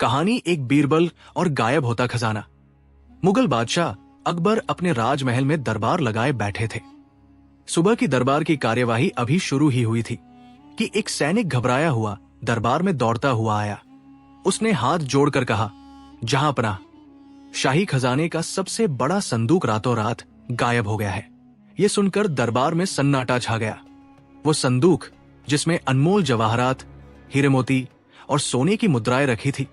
कहानी एक बीरबल और गायब होता खजाना। मुगल बादशाह अकबर अपने राजमहल में दरबार लगाए बैठे थे। सुबह की दरबार की कार्यवाही अभी शुरू ही हुई थी कि एक सैनिक घबराया हुआ दरबार में दौड़ता हुआ आया। उसने हाथ जोड़कर कहा, जहांपनाह, शाही खजाने का सबसे बड़ा संदूक रातों रात गायब हो गया है। यह सुनकर दरबार में सन्नाटा छा गया। वो संदूक जिसमें अनमोल जवाहरात, हीरे मोती और सोने की मुद्राएं रखी थी,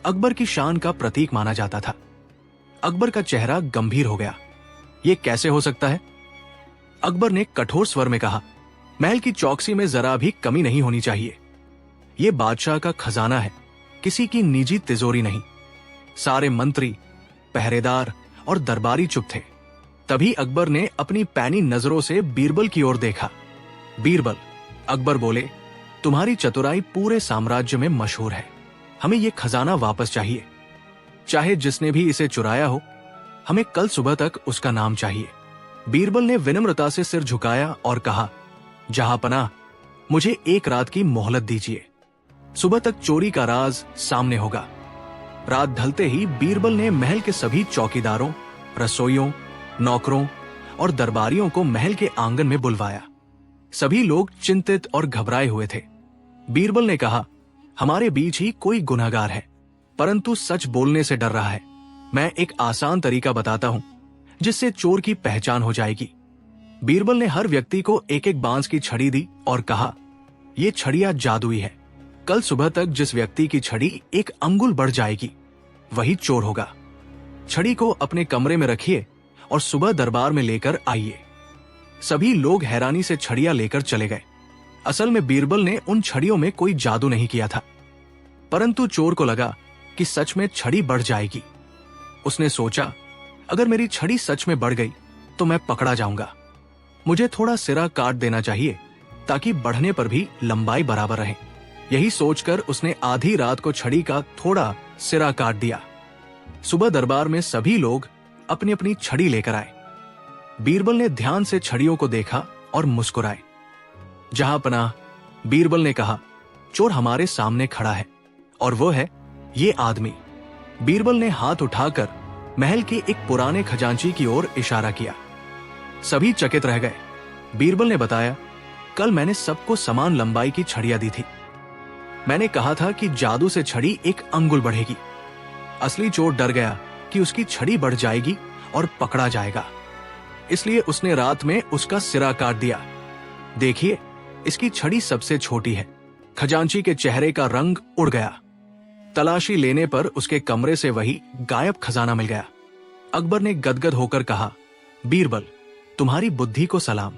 अकबर की शान का प्रतीक माना जाता था। अकबर का चेहरा गंभीर हो गया। यह कैसे हो सकता है? अकबर ने कठोर स्वर में कहा, महल की चौकसी में जरा भी कमी नहीं होनी चाहिए। यह बादशाह का खजाना है, किसी की निजी तिजोरी नहीं। सारे मंत्री, पहरेदार और दरबारी चुप थे। तभी अकबर ने अपनी पैनी नजरों से बीरबल की ओर देखा। बीरबल, अकबर बोले, तुम्हारी चतुराई पूरे साम्राज्य में मशहूर है। हमें यह खजाना वापस चाहिए, चाहे जिसने भी इसे चुराया हो। हमें कल सुबह तक उसका नाम चाहिए। बीरबल ने विनम्रता से सिर झुकाया और कहा, जहांपनाह, मुझे एक रात की मोहलत दीजिए। सुबह तक चोरी का राज सामने होगा। रात ढलते ही बीरबल ने महल के सभी चौकीदारों, रसोइयों, नौकरों और दरबारियों को महल के आंगन में बुलवाया। सभी लोग चिंतित और घबराए हुए थे। बीरबल ने कहा, हमारे बीच ही कोई गुनहगार है, परंतु सच बोलने से डर रहा है। मैं एक आसान तरीका बताता हूं, जिससे चोर की पहचान हो जाएगी। बीरबल ने हर व्यक्ति को एक एक बांस की छड़ी दी और कहा, यह छड़ियां जादुई है। कल सुबह तक जिस व्यक्ति की छड़ी एक अंगुल बढ़ जाएगी, वही चोर होगा। छड़ी को अपने कमरे में रखिए और सुबह दरबार में लेकर आइए। सभी लोग हैरानी से छड़ियां लेकर चले गए। असल में बीरबल ने उन छड़ियों में कोई जादू नहीं किया था, परंतु चोर को लगा कि सच में छड़ी बढ़ जाएगी। उसने सोचा, अगर मेरी छड़ी सच में बढ़ गई तो मैं पकड़ा जाऊंगा। मुझे थोड़ा सिरा काट देना चाहिए ताकि बढ़ने पर भी लंबाई बराबर रहे। यही सोचकर उसने आधी रात को छड़ी का थोड़ा सिरा काट दिया। सुबह दरबार में सभी लोग अपनी अपनी छड़ी लेकर आए। बीरबल ने ध्यान से छड़ियों को देखा और मुस्कुराए। जहांपनाह, बीरबल ने कहा, चोर हमारे सामने खड़ा है और वो है ये आदमी। बीरबल ने हाथ उठाकर महल के एक पुराने खजांची की ओर इशारा किया। सभी चकित रह गए। बीरबल ने बताया, कल मैंने सबको समान लंबाई की छड़ियां दी थी। मैंने कहा था कि जादू से छड़ी एक अंगुल बढ़ेगी। असली चोर डर गया कि उसकी छड़ी बढ़ जाएगी और पकड़ा जाएगा, इसलिए उसने रात में उसका सिरा काट दिया। देखिए, इसकी छड़ी सबसे छोटी है। खजांची के चेहरे का रंग उड़ गया। तलाशी लेने पर उसके कमरे से वही गायब खजाना मिल गया। अकबर ने गदगद होकर कहा, बीरबल, तुम्हारी बुद्धि को सलाम।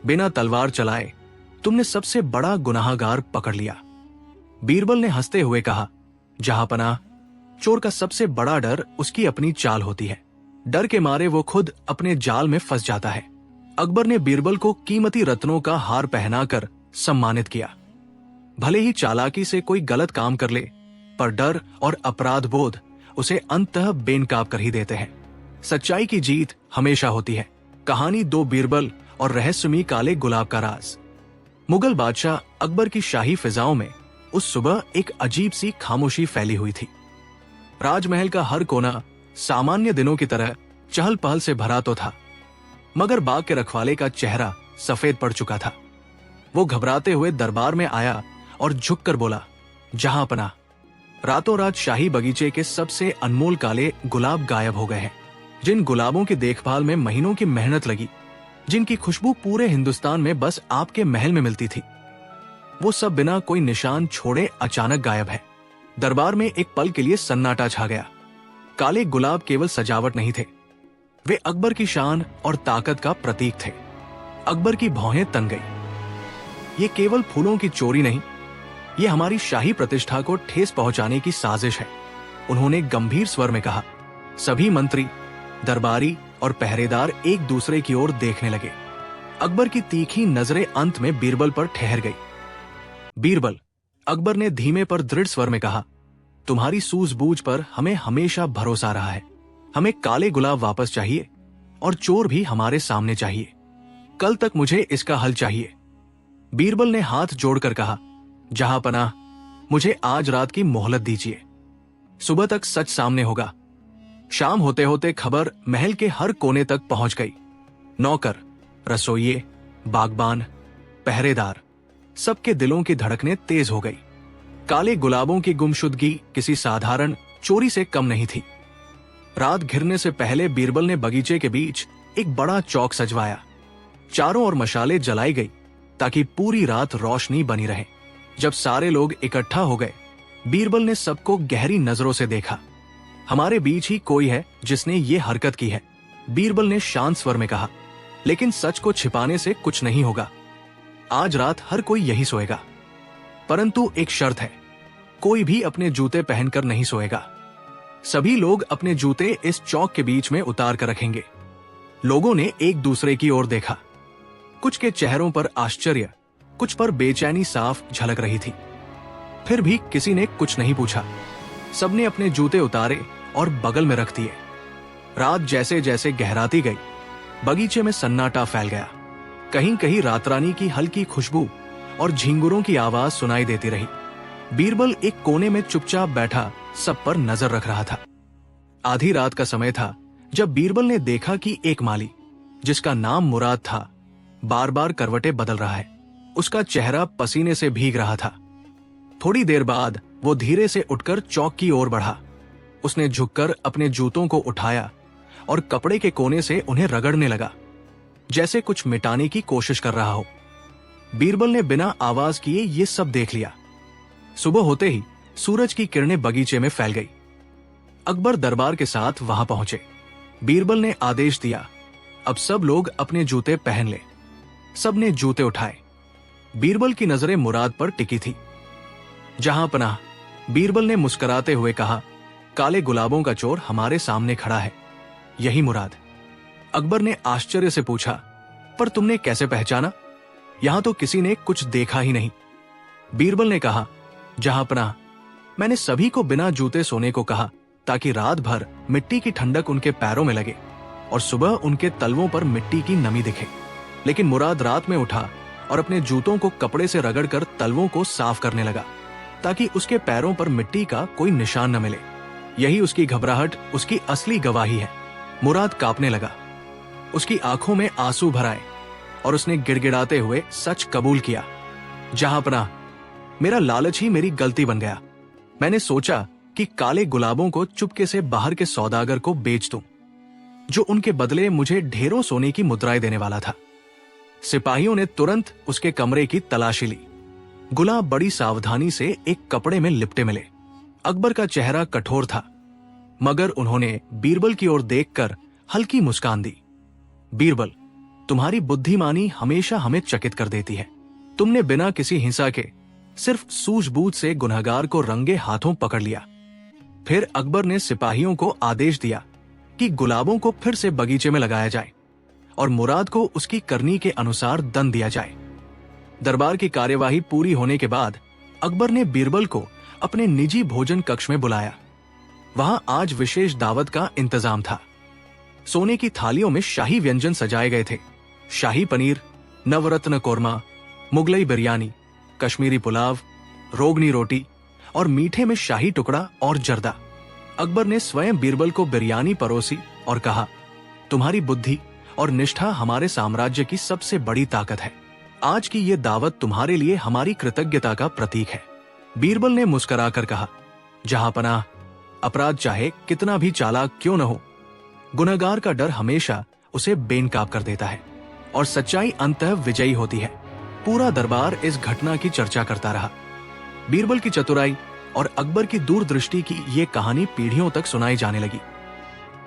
बिना तलवार चलाए तुमने सबसे बड़ा गुनाहगार पकड़ लिया। बीरबल ने हंसते हुए कहा, जहांपनाह, चोर का सबसे बड़ा डर उसकी अपनी चाल होती है। डर के मारे वो खुद अपने जाल में फंस जाता है। अकबर ने बीरबल को कीमती रत्नों का हार पहनाकर सम्मानित किया। भले ही चालाकी से कोई गलत काम कर ले, पर डर और अपराध बोध उसे अंततः बेनकाब कर ही देते हैं। सच्चाई की जीत हमेशा होती है। कहानी दो बीरबल और रहस्यमयी काले गुलाब का राज। मुगल बादशाह अकबर की शाही फिजाओं में उस सुबह एक अजीब सी खामोशी फैली हुई थी। राजमहल का हर कोना सामान्य दिनों की तरह चहल पहल से भरा तो था, मगर बाग के रखवाले का चेहरा सफेद पड़ चुका था। वो घबराते हुए दरबार में आया और झुककर बोला, जहांपनाह, रातों रात शाही बगीचे के सबसे अनमोल काले गुलाब गायब हो गए हैं। जिन गुलाबों की देखभाल में महीनों की मेहनत लगी, जिनकी खुशबू पूरे हिंदुस्तान में बस आपके महल में मिलती थी, वो सब बिना कोई निशान छोड़े अचानक गायब है। दरबार में एक पल के लिए सन्नाटा छा गया। काले गुलाब केवल सजावट नहीं थे, वे अकबर की शान और ताकत का प्रतीक थे। अकबर की भौहें तन गई। ये केवल फूलों की चोरी नहीं, ये हमारी शाही प्रतिष्ठा को ठेस पहुंचाने की साजिश है। उन्होंने गंभीर स्वर में कहा। सभी मंत्री, दरबारी और पहरेदार एक दूसरे की ओर देखने लगे। अकबर की तीखी नजरें अंत में बीरबल पर ठहर गई। बीरबल, अकबर ने धीमे पर दृढ़ स्वर में कहा, तुम्हारी सूझबूझ पर हमें हमेशा भरोसा रहा है। हमें काले गुलाब वापस चाहिए और चोर भी हमारे सामने चाहिए। कल तक मुझे इसका हल चाहिए। बीरबल ने हाथ जोड़कर कहा, जहांपनाह, मुझे आज रात की मोहलत दीजिए, सुबह तक सच सामने होगा। शाम होते होते खबर महल के हर कोने तक पहुंच गई। नौकर, रसोइये, बागबान, पहरेदार, सबके दिलों की धड़कनें तेज हो गई। काले गुलाबों की गुमशुदगी किसी साधारण चोरी से कम नहीं थी। रात घिरने से पहले बीरबल ने बगीचे के बीच एक बड़ा चौक सजवाया। चारों ओर मशालें जलाई गई ताकि पूरी रात रोशनी बनी रहे। जब सारे लोग इकट्ठा हो गए, बीरबल ने सबको गहरी नजरों से देखा। हमारे बीच ही कोई है जिसने ये हरकत की है, बीरबल ने शांत स्वर में कहा। लेकिन सच को छिपाने से कुछ नहीं होगा। आज रात हर कोई यही सोएगा, परंतु एक शर्त है, कोई भी अपने जूते पहनकर नहीं सोएगा। सभी लोग अपने जूते इस चौक के बीच में उतार कर रखेंगे। लोगों ने एक दूसरे की ओर देखा। कुछ के चेहरों पर आश्चर्य, कुछ पर बेचैनी साफ झलक रही थी। फिर भी किसी ने कुछ नहीं पूछा। सबने अपने जूते उतारे और बगल में रख दिए। रात जैसे जैसे गहराती गई, बगीचे में सन्नाटा फैल गया। कहीं कहीं रातरानी की हल्की खुशबू और झिंगुरों की आवाज सुनाई देती रही। बीरबल एक कोने में चुपचाप बैठा सब पर नजर रख रहा था। आधी रात का समय था जब बीरबल ने देखा कि एक माली, जिसका नाम मुराद था, बार बार करवटें बदल रहा है। उसका चेहरा पसीने से भीग रहा था। थोड़ी देर बाद वो धीरे से उठकर चौक की ओर बढ़ा। उसने झुककर अपने जूतों को उठाया और कपड़े के कोने से उन्हें रगड़ने लगा, जैसे कुछ मिटाने की कोशिश कर रहा हो। बीरबल ने बिना आवाज किए ये सब देख लिया। सुबह होते ही सूरज की किरणें बगीचे में फैल गई। अकबर दरबार के साथ वहां पहुंचे। बीरबल ने आदेश दिया, अब सब लोग अपने जूते पहन ले। सबने जूते उठाए। बीरबल की नजरें मुराद पर टिकी थी। जहां पनाह, बीरबल ने मुस्कुराते हुए कहा, काले गुलाबों का चोर हमारे सामने खड़ा है, यही मुराद। अकबर ने आश्चर्य से पूछा, पर तुमने कैसे पहचाना? यहां तो किसी ने कुछ देखा ही नहीं। बीरबल ने कहा, जहां पनाह, मैंने सभी को बिना जूते सोने को कहा ताकि रात भर मिट्टी की ठंडक उनके पैरों में लगे और सुबह उनके तलवों पर मिट्टी की नमी दिखे। लेकिन मुराद रात में उठा और अपने जूतों को कपड़े से रगड़कर तलवों को साफ करने लगा ताकि उसके पैरों पर मिट्टी का कोई निशान न मिले। यही उसकी घबराहट उसकी असली गवाही है। मुराद कांपने लगा। उसकी आंखों में आंसू भर आए और उसने गिड़गिड़ाते हुए सच कबूल किया, जहां पनाह, मेरा लालच ही मेरी गलती बन गया। मैंने सोचा कि काले गुलाबों को चुपके से बाहर के सौदागर को बेच दूं, जो उनके बदले मुझे ढेरों सोने की मुद्राएं देने वाला था। सिपाहियों ने तुरंत उसके कमरे की तलाशी ली। गुलाब बड़ी सावधानी से एक कपड़े में लिपटे मिले। अकबर का चेहरा कठोर था, मगर उन्होंने बीरबल की ओर देखकर हल्की मुस्कान दी। बीरबल, तुम्हारी बुद्धिमानी हमेशा हमें चकित कर देती है। तुमने बिना किसी हिंसा के सिर्फ सूझबूझ से गुनहगार को रंगे हाथों पकड़ लिया। फिर अकबर ने सिपाहियों को आदेश दिया कि गुलाबों को फिर से बगीचे में लगाया जाए और मुराद को उसकी करनी के अनुसार दंड दिया जाए। दरबार की कार्यवाही पूरी होने के बाद अकबर ने बीरबल को अपने निजी भोजन कक्ष में बुलाया। वहां आज विशेष दावत का इंतजाम था। सोने की थालियों में शाही व्यंजन सजाए गए थे। शाही पनीर, नवरत्न कोरमा, मुगलई बिरयानी, कश्मीरी पुलाव, रोगनी रोटी और मीठे में शाही टुकड़ा और जर्दा। अकबर ने स्वयं बीरबल को बिरयानी परोसी और कहा, तुम्हारी बुद्धि और निष्ठा हमारे साम्राज्य की सबसे बड़ी ताकत है। आज की ये दावत तुम्हारे लिए हमारी कृतज्ञता का प्रतीक है। बीरबल ने मुस्कुराकर कहा, जहां पनाह, अपराध चाहे कितना भी चालाक क्यों न हो, गुनहगार का डर हमेशा उसे बेनकाब कर देता है और सच्चाई अंततः विजयी होती है। पूरा दरबार इस घटना की चर्चा करता रहा। बीरबल की चतुराई और अकबर की दूरदृष्टि की ये कहानी पीढ़ियों तक सुनाई जाने लगी,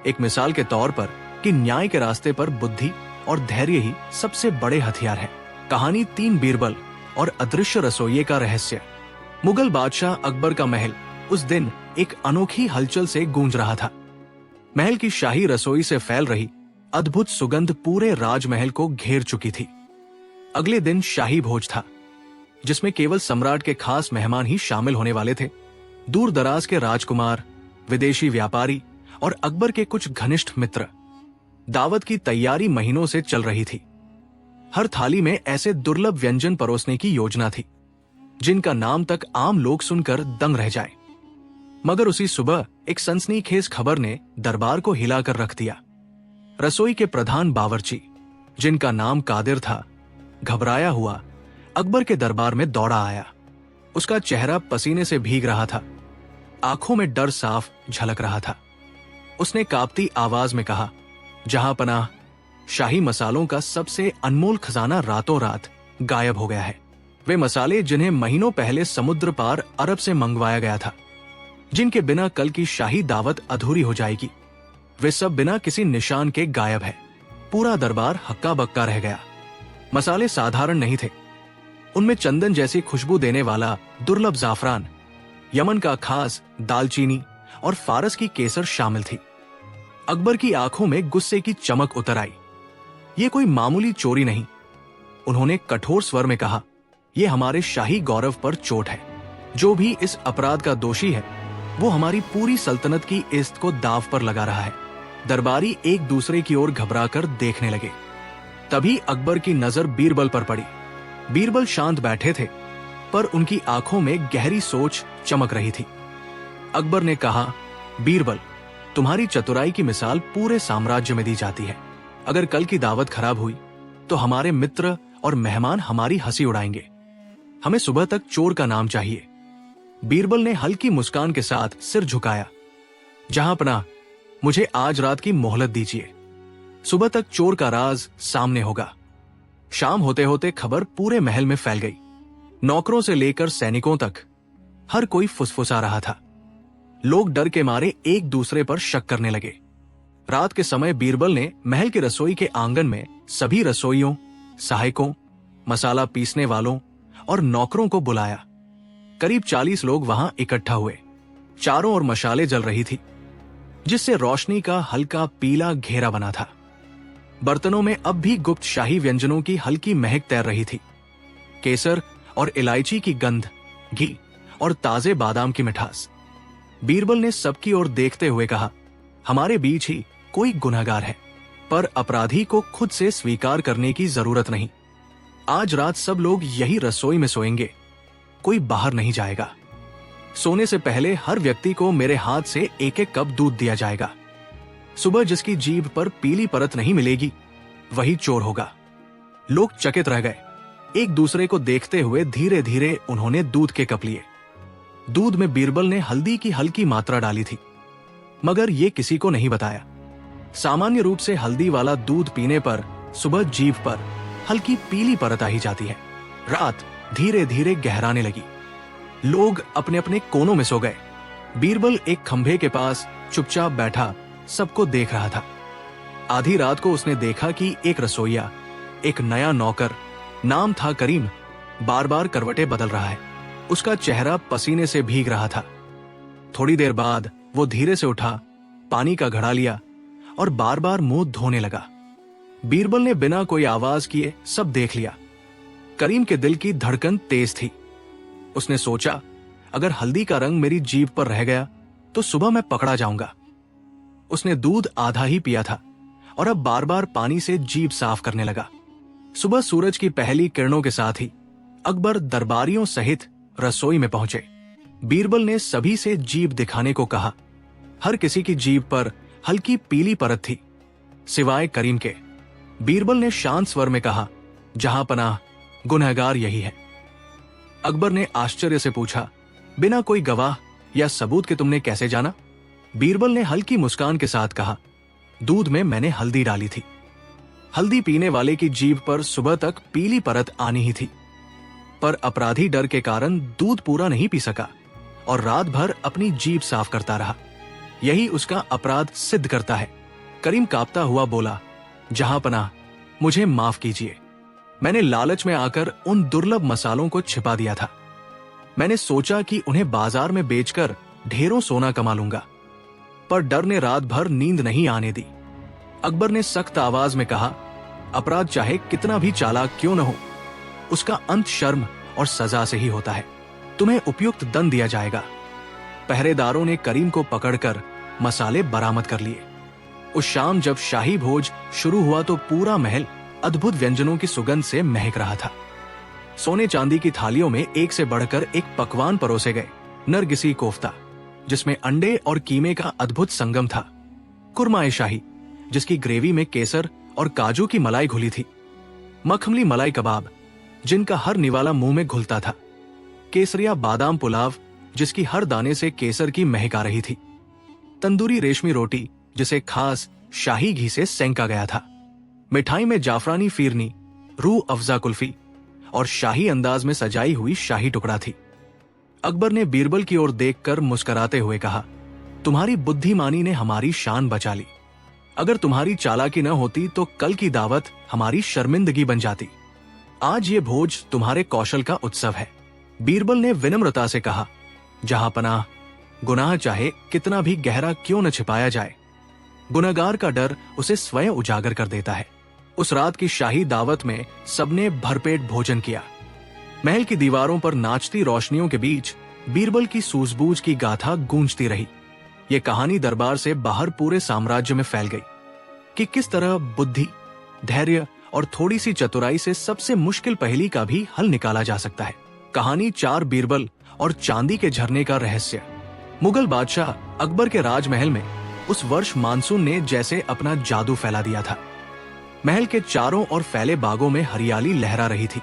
एक मिसाल के तौर पर कि न्याय के रास्ते पर बुद्धि और धैर्य ही सबसे बड़े हथियार है। कहानी 3 बीरबल और अदृश्य रसोइये का रहस्य। मुगल बादशाह अकबर का महल उस दिन एक अनोखी हलचल से गूंज रहा था। महल की शाही रसोई से फैल रही अद्भुत सुगंध पूरे राजमहल को घेर चुकी थी। अगले दिन शाही भोज था, जिसमें केवल सम्राट के खास मेहमान ही शामिल होने वाले थे। दूर दराज के राजकुमार, विदेशी व्यापारी और अकबर के कुछ घनिष्ठ मित्र। दावत की तैयारी महीनों से चल रही थी। हर थाली में ऐसे दुर्लभ व्यंजन परोसने की योजना थी जिनका नाम तक आम लोग सुनकर दंग रह जाएं। मगर उसी सुबह एक सनसनीखेज खबर ने दरबार को हिलाकर रख दिया। रसोई के प्रधान बावर्ची, जिनका नाम कादिर था, घबराया हुआ अकबर के दरबार में दौड़ा आया। उसका चेहरा पसीने से भीग रहा था, आंखों में डर साफ झलक रहा था। उसने कांपती आवाज में कहा, जहां पनाह, शाही मसालों का सबसे अनमोल खजाना रातों रात गायब हो गया है। वे मसाले जिन्हें महीनों पहले समुद्र पार अरब से मंगवाया गया था, जिनके बिना कल की शाही दावत अधूरी हो जाएगी, वे सब बिना किसी निशान के गायब है। पूरा दरबार हक्का बक्का रह गया। मसाले साधारण नहीं थे, उनमें चंदन जैसी खुशबू देने वाला दुर्लभ जाफरान, यमन का खास दालचीनी और फारस की केसर शामिल थी। अकबर की आंखों में गुस्से की चमक उतर आई। ये कोई मामूली चोरी नहीं, उन्होंने कठोर स्वर में कहा, यह हमारे शाही गौरव पर चोट है। जो भी इस अपराध का दोषी है वो हमारी पूरी सल्तनत की इज्जत को दांव पर लगा रहा है। दरबारी एक दूसरे की ओर घबराकर देखने लगे। तभी अकबर की नजर बीरबल पर पड़ी। बीरबल शांत बैठे थे, पर उनकी आंखों में गहरी सोच चमक रही थी। अकबर ने कहा, बीरबल, तुम्हारी चतुराई की मिसाल पूरे साम्राज्य में दी जाती है। अगर कल की दावत खराब हुई तो हमारे मित्र और मेहमान हमारी हंसी उड़ाएंगे। हमें सुबह तक चोर का नाम चाहिए। बीरबल ने हल्की मुस्कान के साथ सिर झुकाया। जहां पनाह, मुझे आज रात की मोहलत दीजिए। सुबह तक चोर का राज सामने होगा। शाम होते होते खबर पूरे महल में फैल गई। नौकरों से लेकर सैनिकों तक हर कोई फुसफुसा रहा था। लोग डर के मारे एक दूसरे पर शक करने लगे। रात के समय बीरबल ने महल की रसोई के आंगन में सभी रसोइयों, सहायकों, मसाला पीसने वालों और नौकरों को बुलाया। करीब 40 लोग वहां इकट्ठा हुए। चारों ओर मशाले जल रही थी, जिससे रोशनी का हल्का पीला घेरा बना था। बर्तनों में अब भी गुप्त शाही व्यंजनों की हल्की महक तैर रही थी। केसर और इलायची की गंध, घी और ताजे बादाम की मिठास। बीरबल ने सबकी ओर देखते हुए कहा, हमारे बीच ही कोई गुनहगार है, पर अपराधी को खुद से स्वीकार करने की जरूरत नहीं। आज रात सब लोग यही रसोई में सोएंगे, कोई बाहर नहीं जाएगा। सोने से पहले हर व्यक्ति को मेरे हाथ से एक एक कप दूध दिया जाएगा। सुबह जिसकी जीभ पर पीली परत नहीं मिलेगी वही चोर होगा। लोग चकित रह गए। एक दूसरे को देखते हुए धीरे धीरे उन्होंने दूध के कप लिए। दूध में बीरबल ने हल्दी की हल्की मात्रा डाली थी, मगर यह किसी को नहीं बताया। सामान्य रूप से हल्दी वाला दूध पीने पर सुबह जीभ पर हल्की पीली परत आ ही जाती है। रात धीरे धीरे गहराने लगी। लोग अपने अपने कोनों में सो गए। बीरबल एक खंभे के पास चुपचाप बैठा सबको देख रहा था। आधी रात को उसने देखा कि एक रसोइया, एक नया नौकर, नाम था करीम, बार बार करवटें बदल रहा है। उसका चेहरा पसीने से भीग रहा था। थोड़ी देर बाद वो धीरे से उठा, पानी का घड़ा लिया और बार बार मुंह धोने लगा। बीरबल ने बिना कोई आवाज किए सब देख लिया। करीम के दिल की धड़कन तेज थी। उसने सोचा, अगर हल्दी का रंग मेरी जीभ पर रह गया तो सुबह मैं पकड़ा जाऊंगा। उसने दूध आधा ही पिया था और अब बार बार पानी से जीभ साफ करने लगा। सुबह सूरज की पहली किरणों के साथ ही अकबर दरबारियों सहित रसोई में पहुंचे। बीरबल ने सभी से जीभ दिखाने को कहा। हर किसी की जीभ पर हल्की पीली परत थी, सिवाय करीम के। बीरबल ने शांत स्वर में कहा, जहां पनाह, गुनहगार यही है। अकबर ने आश्चर्य से पूछा, बिना कोई गवाह या सबूत के तुमने कैसे जाना? बीरबल ने हल्की मुस्कान के साथ कहा, दूध में मैंने हल्दी डाली थी। हल्दी पीने वाले की जीभ पर सुबह तक पीली परत आनी ही थी, पर अपराधी डर के कारण दूध पूरा नहीं पी सका और रात भर अपनी जीभ साफ करता रहा। यही उसका अपराध सिद्ध करता है। करीम कांपता हुआ बोला, जहां पनाह, मुझे माफ कीजिए। मैंने लालच में आकर उन दुर्लभ मसालों को छिपा दिया था। मैंने सोचा कि उन्हें बाजार में बेचकर ढेरों सोना कमा लूंगा, पर डर ने रात भर नींद नहीं आने दी। अकबर ने सख्त आवाज में कहा, अपराध चाहे कितना भी चालाक क्यों न हो, उसका अंत शर्म और सजा से ही होता है। तुम्हें उपयुक्त दंड दिया जाएगा। पहरेदारों ने करीम को पकड़कर मसाले बरामद कर लिए। उस शाम जब शाही भोज शुरू हुआ तो पूरा महल अद्भुत व्यंजनों की सुगंध से महक रहा था। सोने चांदी की थालियों में एक से बढ़कर एक पकवान परोसे गए। नरगिसी कोफ्ता, जिसमें अंडे और कीमे का अद्भुत संगम था। कुरमा शाही, जिसकी ग्रेवी में केसर और काजू की मलाई घुली थी। मखमली मलाई कबाब, जिनका हर निवाला मुंह में घुलता था। केसरिया बादाम पुलाव, जिसकी हर दाने से केसर की महक आ रही थी। तंदूरी रेशमी रोटी, जिसे खास शाही घी से सेंका गया था। मिठाई में जाफरानी फिरनी, रूह अफजा कुल्फी और शाही अंदाज में सजाई हुई शाही टुकड़ा थी। अकबर ने बीरबल की ओर देखकर मुस्कुराते हुए कहा, तुम्हारी बुद्धिमानी ने हमारी शान बचा ली। अगर तुम्हारी चालाकी न होती तो कल की दावत हमारी शर्मिंदगी बन जाती। आज ये भोज तुम्हारे कौशल का उत्सव है। बीरबल ने विनम्रता से कहा, जहां पनाह, गुनाह चाहे कितना भी गहरा क्यों न छिपाया जाए, गुनहगार का डर उसे स्वयं उजागर कर देता है। उस रात की शाही दावत में सबने भरपेट भोजन किया। महल की दीवारों पर नाचती रोशनियों के बीच बीरबल की सूझबूझ की गाथा गूंजती रही। ये कहानी दरबार से बाहर पूरे साम्राज्य में फैल गई कि किस तरह बुद्धि, धैर्य और थोड़ी सी चतुराई से सबसे मुश्किल पहेली का भी हल निकाला जा सकता है। कहानी 4 बीरबल और चांदी के झरने का रहस्य। मुगल बादशाह अकबर के राजमहल में उस वर्ष मानसून ने जैसे अपना जादू फैला दिया था। महल के चारों ओर फैले बागों में हरियाली लहरा रही थी।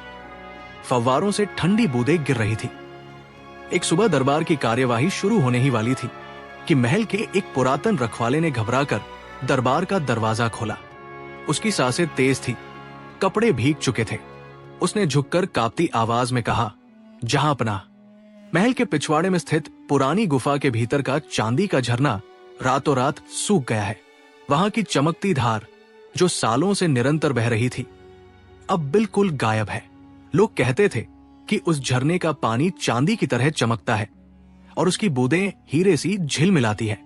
फव्वारों से ठंडी बूंदें गिर रही थी। एक सुबह दरबार की कार्यवाही शुरू होने ही वाली थी कि महल के एक पुरातन रखवाले ने घबराकर दरबार का दरवाजा खोला। उसकी सांसें तेज थी, कपड़े भीग चुके थे। उसने झुककर कांपती आवाज में कहा, जहां पनाह, महल के पिछवाड़े में स्थित पुरानी गुफा के भीतर का चांदी का झरना रातों रात सूख गया है। वहां की चमकती धार, जो सालों से निरंतर बह रही थी, अब बिल्कुल गायब है। लोग कहते थे कि उस झरने का पानी चांदी की तरह चमकता है और उसकी बूंदें हीरे सी झिलमिलाती है,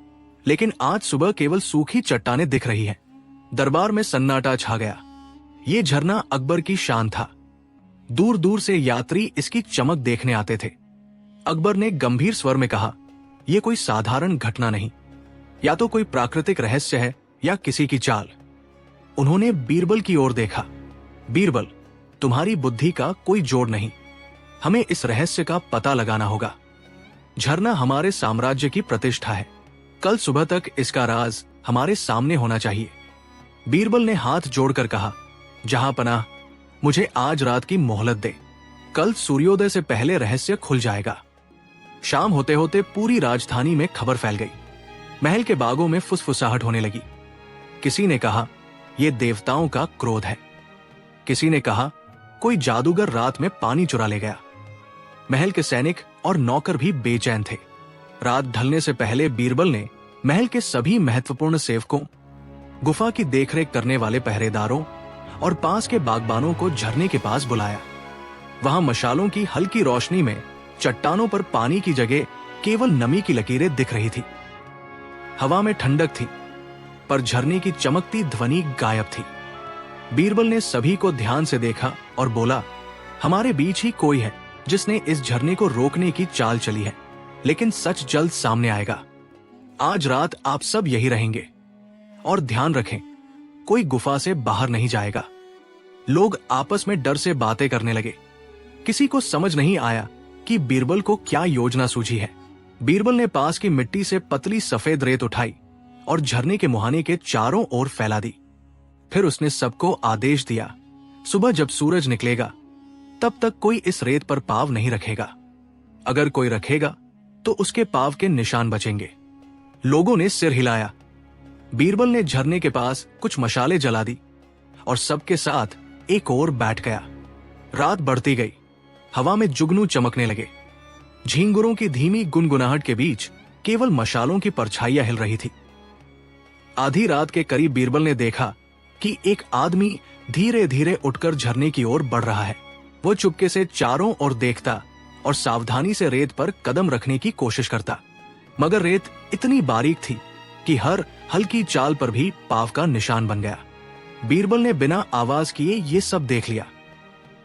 लेकिन आज सुबह केवल सूखी चट्टानें दिख रही हैं। दरबार में सन्नाटा छा गया। ये झरना अकबर की शान था। दूर दूर से यात्री इसकी चमक देखने आते थे। अकबर ने गंभीर स्वर में कहा, यह कोई साधारण घटना नहीं, या तो कोई प्राकृतिक रहस्य है या किसी की चाल। उन्होंने बीरबल की ओर देखा। बीरबल, तुम्हारी बुद्धि का कोई जोड़ नहीं। हमें इस रहस्य का पता लगाना होगा। झरना हमारे साम्राज्य की प्रतिष्ठा है। कल सुबह तक इसका राज हमारे सामने होना चाहिए। बीरबल ने हाथ जोड़कर कहा, जहां पनाह, मुझे आज रात की मोहलत दे। कल सूर्योदय से पहले रहस्य खुल जाएगा। शाम होते होते पूरी राजधानी में खबर फैल गई। महल के बागों में फुसफुसाहट होने लगी। किसी ने कहा, यह देवताओं का क्रोध है। किसी ने कहा, कोई जादूगर रात में पानी चुरा ले गया। महल के सैनिक और नौकर भी बेचैन थे। रात ढलने से पहले बीरबल ने महल के सभी महत्वपूर्ण सेवकों, गुफा की देखरेख करने वाले पहरेदारों और पास के बागबानों को झरने के पास बुलाया। वहां मशालों की हल्की रोशनी में चट्टानों पर पानी की जगह केवल नमी की लकीरें दिख रही थी। हवा में ठंडक थी, पर झरने की चमकती ध्वनि गायब थी। बीरबल ने सभी को ध्यान से देखा और बोला, हमारे बीच ही कोई है जिसने इस झरने को रोकने की चाल चली है, लेकिन सच जल्द सामने आएगा। आज रात आप सब यही रहेंगे और ध्यान रखें, कोई गुफा से बाहर नहीं जाएगा। लोग आपस में डर से बातें करने लगे। किसी को समझ नहीं आया कि बीरबल को क्या योजना सूझी है। बीरबल ने पास की मिट्टी से पतली सफेद रेत उठाई और झरने के मुहाने के चारों ओर फैला दी। फिर उसने सबको आदेश दिया, सुबह जब सूरज निकलेगा तब तक कोई इस रेत पर पांव नहीं रखेगा। अगर कोई रखेगा तो उसके पांव के निशान बचेंगे। लोगों ने सिर हिलाया। बीरबल ने झरने के पास कुछ मशाले जला दी और सबके साथ एक ओर बैठ गया। रात बढ़ती गई। हवा में जुगनू चमकने लगे। झींगुरों की धीमी गुनगुनाहट के बीच केवल मशालों की परछाइयां हिल रही थी। आधी रात के करीब बीरबल ने देखा कि एक आदमी धीरे धीरे उठकर झरने की ओर बढ़ रहा है। वो चुपके से चारों ओर देखता और सावधानी से रेत पर कदम रखने की कोशिश करता, मगर रेत इतनी बारीक थी कि हर हल्की चाल पर भी पांव का निशान बन गया। बीरबल ने बिना आवाज किए ये सब देख लिया।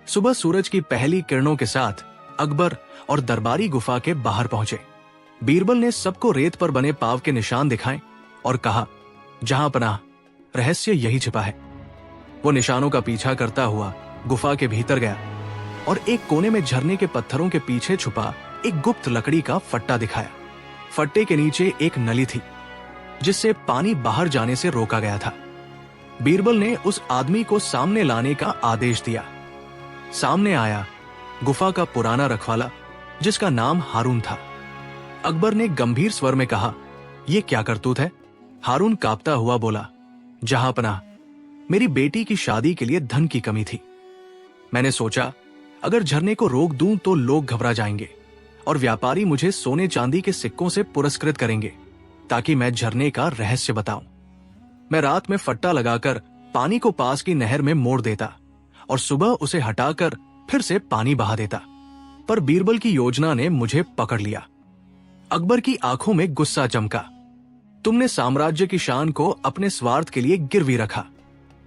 सुबह सूरज की पहली किरणों के साथ अकबर और दरबारी गुफा के बाहर पहुंचे। बीरबल ने सबको रेत पर बने पांव के निशान दिखाए और कहा, जहां पनाह, रहस्य यही छिपा है। वो निशानों का पीछा करता हुआ गुफा के भीतर गया और एक कोने में झरने के पत्थरों के पीछे छुपा एक गुप्त लकड़ी का फट्टा दिखाया। फट्टे के नीचे एक नली थी जिससे पानी बाहर जाने से रोका गया था। बीरबल ने उस आदमी को सामने लाने का आदेश दिया। सामने आया गुफा का पुराना रखवाला जिसका नाम हारून था। अकबर ने गंभीर स्वर में कहा, यह क्या करतूत है? हारून कांपता हुआ बोला, जहांपनाह, मेरी बेटी की शादी के लिए धन की कमी थी। मैंने सोचा अगर झरने को रोक दूं तो लोग घबरा जाएंगे और व्यापारी मुझे सोने चांदी के सिक्कों से पुरस्कृत करेंगे ताकि मैं झरने का रहस्य बताऊं। मैं रात में फट्टा लगाकर पानी को पास की नहर में मोड़ देता और सुबह उसे हटाकर फिर से पानी बहा देता। पर बीरबल की योजना ने मुझे पकड़ लिया। अकबर की आंखों में गुस्सा चमका। तुमने साम्राज्य की शान को अपने स्वार्थ के लिए गिरवी रखा।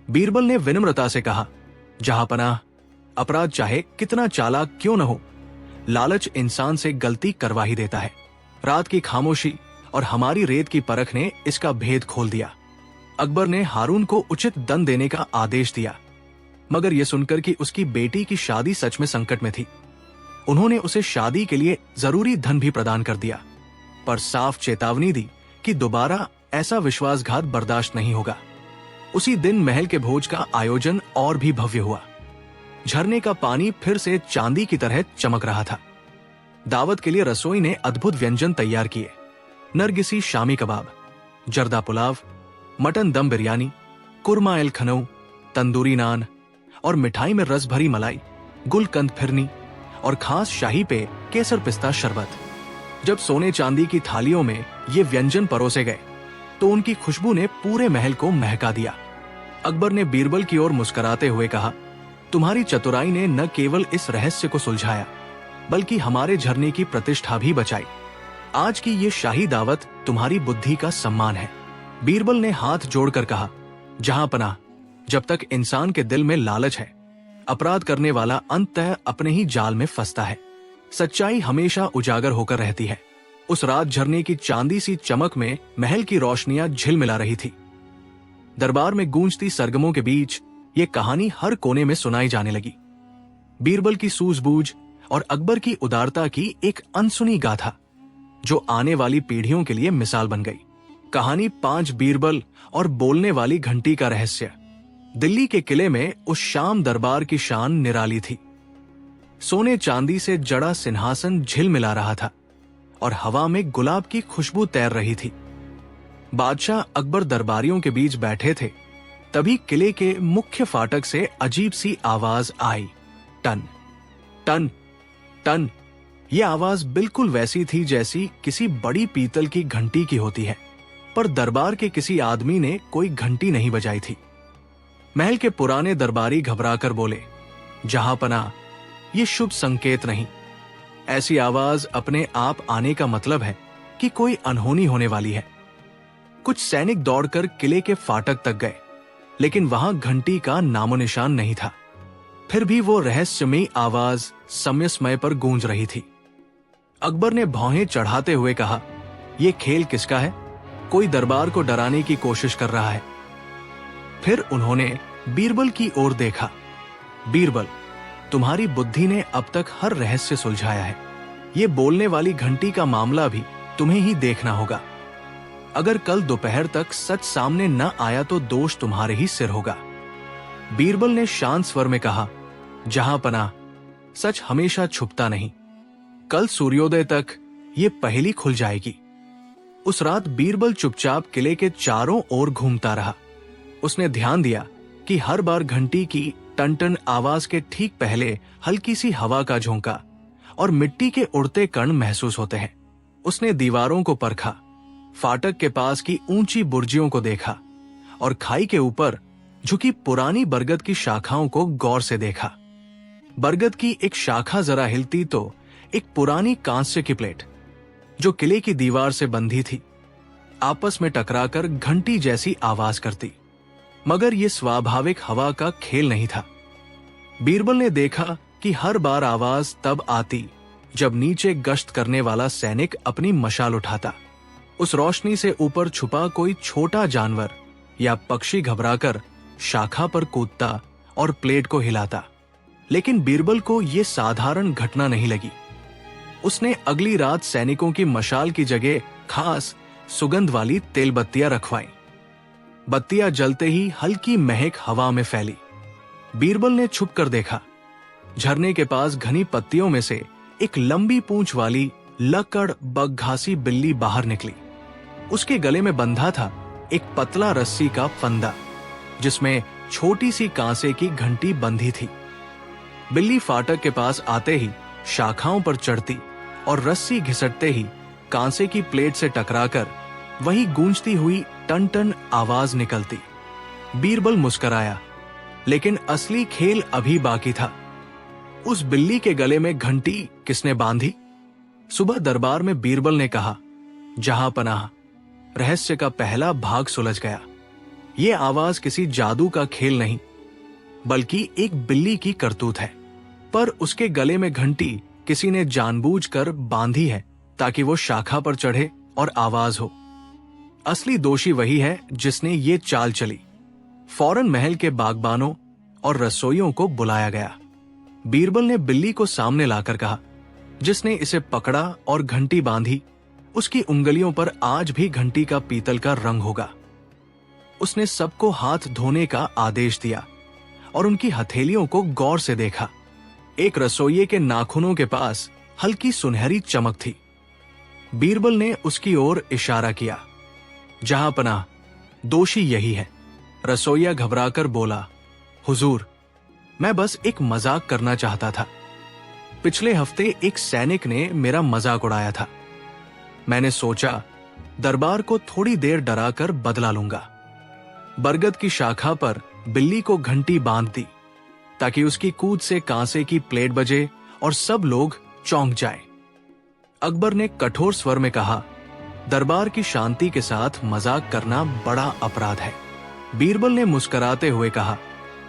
बीरबल ने विनम्रता से कहा, जहांपनाह, अपराध चाहे कितना चालाक क्यों न हो, लालच इंसान से गलती करवा ही देता है। रात की खामोशी और हमारी रेत की परख ने इसका भेद खोल दिया। अकबर ने हारून को उचित दंड देने का आदेश दिया, मगर यह सुनकर कि उसकी बेटी की शादी सच में संकट में थी, उन्होंने उसे शादी के लिए जरूरी धन भी प्रदान कर दिया, पर साफ चेतावनी दी कि दोबारा ऐसा विश्वासघात बर्दाश्त नहीं होगा। उसी दिन महल के भोज का आयोजन और भी भव्य हुआ। झरने का पानी फिर से चांदी की तरह चमक रहा था। दावत के लिए रसोई ने अद्भुत व्यंजन तैयार किए। नरगिसी शामी कबाब, जर्दा पुलाव, मटन दम बिरयानी, कुरमा एल खनऊ, तंदूरी नान और मिठाई में रस भरी मलाई, गुलकंद फिरनी और खास शाही पे केसर पिस्ता शरबत। जब सोने चांदी की थालियों में ये व्यंजन परोसे गए तो उनकी खुशबू ने पूरे महल को महका दिया। अकबर ने बीरबल की ओर मुस्कुराते हुए कहा, तुम्हारी चतुराई ने न केवल इस रहस्य को सुलझाया बल्कि हमारे झरने की प्रतिष्ठा भी बचाई। आज की ये शाही दावत तुम्हारी बुद्धि का सम्मान है। बीरबल ने हाथ जोड़कर कहा, जहांपनाह, जब तक इंसान के दिल में लालच है, अपराध करने वाला अंततः अपने ही जाल में फंसता है। सच्चाई हमेशा उजागर होकर रहती है। उस रात झरने की चांदी सी चमक में महल की रोशनियां झिलमिला रही थी। दरबार में गूंजती सरगमों के बीच ये कहानी हर कोने में सुनाई जाने लगी। बीरबल की सूझबूझ और अकबर की उदारता की एक अनसुनी गाथा जो आने वाली पीढ़ियों के लिए मिसाल बन गई। कहानी 5 बीरबल और बोलने वाली घंटी का रहस्य। दिल्ली के किले में उस शाम दरबार की शान निराली थी। सोने चांदी से जड़ा सिंहासन झिलमिला रहा था और हवा में गुलाब की खुशबू तैर रही थी। बादशाह अकबर दरबारियों के बीच बैठे थे, तभी किले के मुख्य फाटक से अजीब सी आवाज आई, टन टन टन। यह आवाज बिल्कुल वैसी थी जैसी किसी बड़ी पीतल की घंटी की होती है, पर दरबार के किसी आदमी ने कोई घंटी नहीं बजाई थी। महल के पुराने दरबारी घबराकर बोले, जहांपनाह, ये शुभ संकेत नहीं। ऐसी आवाज अपने आप आने का मतलब है कि कोई अनहोनी होने वाली है। कुछ सैनिक दौड़कर किले के फाटक तक गए, लेकिन वहां घंटी का नामो निशान नहीं था। फिर भी वो रहस्यमयी आवाज समय समय पर गूंज रही थी। अकबर ने भौहें चढ़ाते हुए कहा, यह खेल किसका है? कोई दरबार को डराने की कोशिश कर रहा है। फिर उन्होंने बीरबल की ओर देखा। बीरबल, तुम्हारी बुद्धि ने अब तक हर रहस्य सुलझाया है। ये बोलने वाली घंटी का मामला भी तुम्हें ही देखना होगा। अगर कल दोपहर तक सच सामने न आया तो दोष तुम्हारे ही सिर होगा। बीरबल ने शांत स्वर में कहा, जहांपनाह, सच हमेशा छुपता नहीं। कल सूर्योदय तक ये पहेली खुल जाएगी। उस रात बीरबल चुपचाप किले के चारों ओर घूमता रहा। उसने ध्यान दिया कि हर बार घंटी की टन टन आवाज के ठीक पहले हल्की सी हवा का झोंका और मिट्टी के उड़ते कण महसूस होते हैं। उसने दीवारों को परखा, फाटक के पास की ऊंची बुर्जियों को देखा और खाई के ऊपर झुकी पुरानी बरगद की शाखाओं को गौर से देखा। बरगद की एक शाखा जरा हिलती तो एक पुरानी कांस्य की प्लेट जो किले की दीवार से बंधी थी आपस में टकराकर घंटी जैसी आवाज करती, मगर यह स्वाभाविक हवा का खेल नहीं था। बीरबल ने देखा कि हर बार आवाज तब आती जब नीचे गश्त करने वाला सैनिक अपनी मशाल उठाता। उस रोशनी से ऊपर छुपा कोई छोटा जानवर या पक्षी घबराकर शाखा पर कूदता और प्लेट को हिलाता। लेकिन बीरबल को यह साधारण घटना नहीं लगी। उसने अगली रात सैनिकों की मशाल की जगह खास सुगंध वाली तेल बत्तियां रखवाई। बत्तियां जलते ही हल्की महक हवा में फैली। बीरबल ने छुप कर देखा। झरने के पास घनी पत्तियों में से एक लंबी पूंछ वाली लकड़ बगघासी बिल्ली बाहर निकली। उसके गले में बंधा था एक पतला रस्सी का फंदा, जिसमें छोटी सी कांसे की घंटी बंधी थी। बिल्ली फाटक के पास आते ही शाखाओं पर चढ़ती और रस्सी घिसटते ही कांसे की प्लेट से टकराकर वही गूंजती हुई टन टन आवाज निकलती। बीरबल मुस्कराया, लेकिन असली खेल अभी बाकी था। उस बिल्ली के गले में घंटी किसने बांधी? सुबह दरबार में बीरबल ने कहा, जहां पनाह, रहस्य का पहला भाग सुलझ गया। ये आवाज किसी जादू का खेल नहीं, बल्कि एक बिल्ली की करतूत है। पर उसके गले में घंटी किसी ने जानबूझकर बांधी है ताकि वो शाखा पर चढ़े और आवाज हो। असली दोषी वही है जिसने ये चाल चली। फौरन महल के बागबानों और रसोइयों को बुलाया गया। बीरबल ने बिल्ली को सामने लाकर कहा, जिसने इसे पकड़ा और घंटी बांधी, उसकी उंगलियों पर आज भी घंटी का पीतल का रंग होगा। उसने सबको हाथ धोने का आदेश दिया और उनकी हथेलियों को गौर से देखा। एक रसोइये के नाखूनों के पास हल्की सुनहरी चमक थी। बीरबल ने उसकी ओर इशारा किया। जहां पनाह, दोषी यही है। रसोइया घबराकर बोला, हुजूर, मैं बस एक मजाक करना चाहता था। पिछले हफ्ते एक सैनिक ने मेरा मजाक उड़ाया था। मैंने सोचा दरबार को थोड़ी देर डराकर बदला लूंगा। बरगद की शाखा पर बिल्ली को घंटी बांध दी ताकि उसकी कूद से कांसे की प्लेट बजे और सब लोग चौंक जाएं। अकबर ने कठोर स्वर में कहा, दरबार की शांति के साथ मजाक करना बड़ा अपराध है। बीरबल ने मुस्कुराते हुए कहा,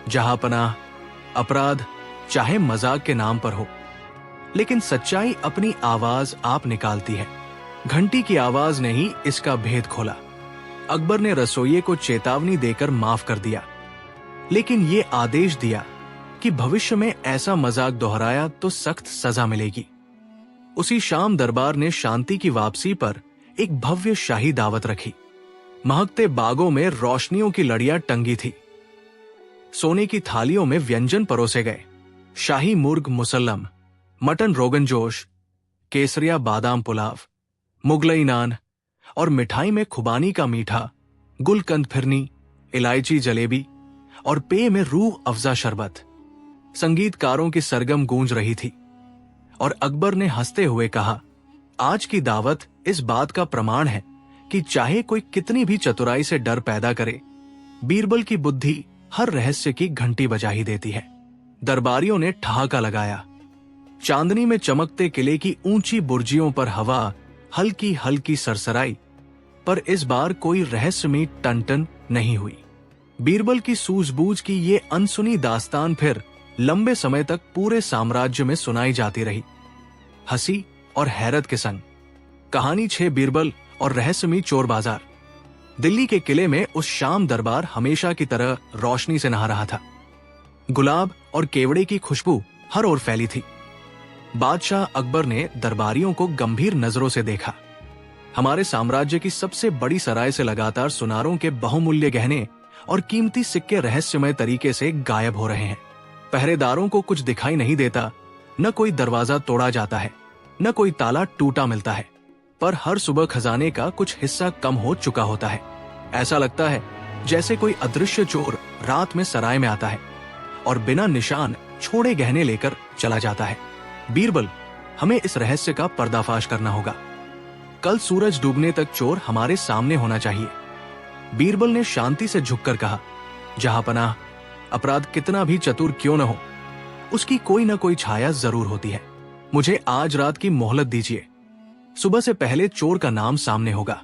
जहां पनाह, अपराध चाहे मजाक के नाम पर हो, लेकिन सच्चाई अपनी आवाज आप निकालती है। घंटी की आवाज ने ही इसका भेद खोला। अकबर ने रसोइये को चेतावनी देकर माफ कर दिया, लेकिन ये आदेश दिया कि भविष्य में ऐसा मजाक दोहराया तो सख्त सजा मिलेगी। उसी शाम दरबार ने शांति की वापसी पर एक भव्य शाही दावत रखी। महकते बागों में रोशनियों की लड़ियां टंगी थी। सोने की थालियों में व्यंजन परोसे गए। शाही मुर्ग मुसल्लम, मटन रोगन जोश, केसरिया बादाम पुलाव, मुगलई नान और मिठाई में खुबानी का मीठा, गुलकंद फिरनी, इलायची जलेबी और पेय में रूह अफजा शरबत। संगीतकारों की सरगम गूंज रही थी और अकबर ने हंसते हुए कहा, आज की दावत इस बात का प्रमाण है कि चाहे कोई कितनी भी चतुराई से डर पैदा करे, बीरबल की बुद्धि हर रहस्य की घंटी बजा ही देती है। दरबारियों ने ठहाका लगाया। चांदनी में चमकते किले की ऊंची बुर्जियों पर हवा हल्की हल्की सरसराई, पर इस बार कोई रहस्यमयी टनटन नहीं हुई। बीरबल की सूझबूझ की ये अनसुनी दास्तान फिर लंबे समय तक पूरे साम्राज्य में सुनाई जाती रही, हंसी और हैरत के संग। कहानी 6 बीरबल और रहस्यमयी चोर बाजार। दिल्ली के किले में उस शाम दरबार हमेशा की तरह रोशनी से नहा रहा था। गुलाब और केवड़े की खुशबू हर ओर फैली थी। बादशाह अकबर ने दरबारियों को गंभीर नजरों से देखा। हमारे साम्राज्य की सबसे बड़ी सराय से लगातार सुनारों के बहुमूल्य गहने और कीमती सिक्के रहस्यमय तरीके से गायब हो रहे हैं। पहरेदारों को कुछ दिखाई नहीं देता, न कोई दरवाजा तोड़ा जाता है, न कोई ताला टूटा मिलता है, पर हर सुबह खजाने का कुछ हिस्सा कम हो चुका होता है। ऐसा लगता है जैसे कोई अदृश्य चोर रात में सराय में आता है और बिना निशान छोड़े गहने लेकर चला जाता है। बीरबल, हमें इस रहस्य का पर्दाफाश करना होगा। कल सूरज डूबने तक चोर हमारे सामने होना चाहिए। बीरबल ने शांति से झुककर कहा, जहां पनाह, अपराध कितना भी चतुर क्यों न हो, उसकी कोई न कोई छाया जरूर होती है। मुझे आज रात की मोहलत दीजिए। सुबह से पहले चोर का नाम सामने होगा।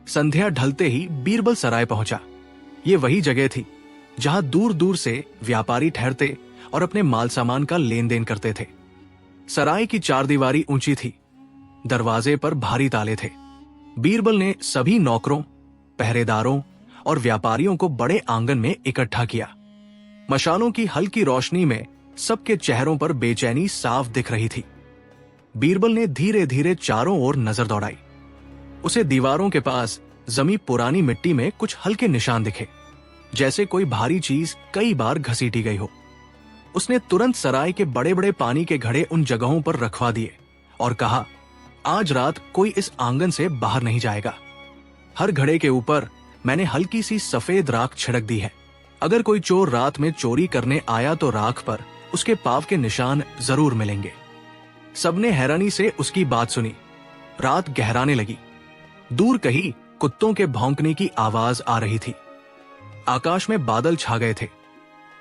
संध्या ढलते ही बीरबल सराय पहुंचा। ये वही जगह थी जहां दूर दूर से व्यापारी ठहरते और अपने माल सामान का लेन देन करते थे। सराय की चारदीवारी ऊंची थी। दरवाजे पर भारी ताले थे। बीरबल ने सभी नौकरों, पहरेदारों और व्यापारियों को बड़े आंगन में इकट्ठा किया। मशालों की हल्की रोशनी में सबके चेहरों पर बेचैनी साफ दिख रही थी। बीरबल ने धीरे धीरे चारों ओर नजर दौड़ाई। उसे दीवारों के पास जमी पुरानी मिट्टी में कुछ हल्के निशान दिखे, जैसे कोई भारी चीज कई बार घसीटी गई हो। उसने तुरंत सराय के बड़े बड़े पानी के घड़े उन जगहों पर रखवा दिए और कहा, आज रात कोई इस आंगन से बाहर नहीं जाएगा। हर घड़े के ऊपर मैंने हल्की सी सफेद राख छिड़क दी है। अगर कोई चोर रात में चोरी करने आया तो राख पर उसके पांव के निशान जरूर मिलेंगे। सबने हैरानी से उसकी बात सुनी। रात गहराने लगी। दूर कहीं कुत्तों के भौंकने की आवाज आ रही थी। आकाश में बादल छा गए थे।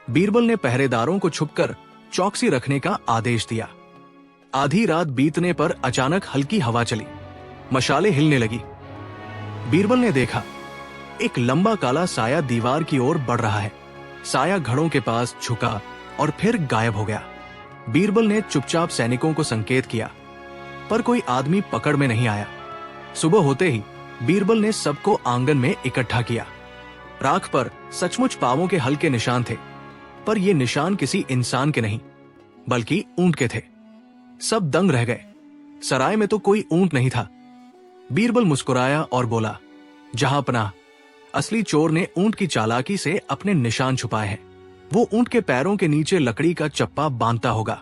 बीरबल ने पहरेदारों को छुपकर चौकसी रखने का आदेश दिया। आधी रात बीतने पर अचानक हल्की हवा चली। मशालें हिलने लगी। बीरबल ने देखा, एक लंबा काला साया दीवार की ओर बढ़ रहा है। साया घड़ों के पास झुका और फिर गायब हो गया। बीरबल ने चुपचाप सैनिकों को संकेत किया, पर कोई आदमी पकड़ में नहीं आया। सुबह होते ही बीरबल ने सबको आंगन में इकट्ठा किया। राख पर सचमुच पांवों के हल्के निशान थे, पर ये निशान किसी इंसान के नहीं, बल्कि ऊंट के थे। सब दंग रह गए। सराय में तो कोई ऊंट नहीं था। बीरबल मुस्कुराया और बोला, जहांपनाह, असली चोर ने ऊंट की चालाकी से अपने निशान छुपाए हैं। वो ऊंट के पैरों के नीचे लकड़ी का चप्पा बांधता होगा,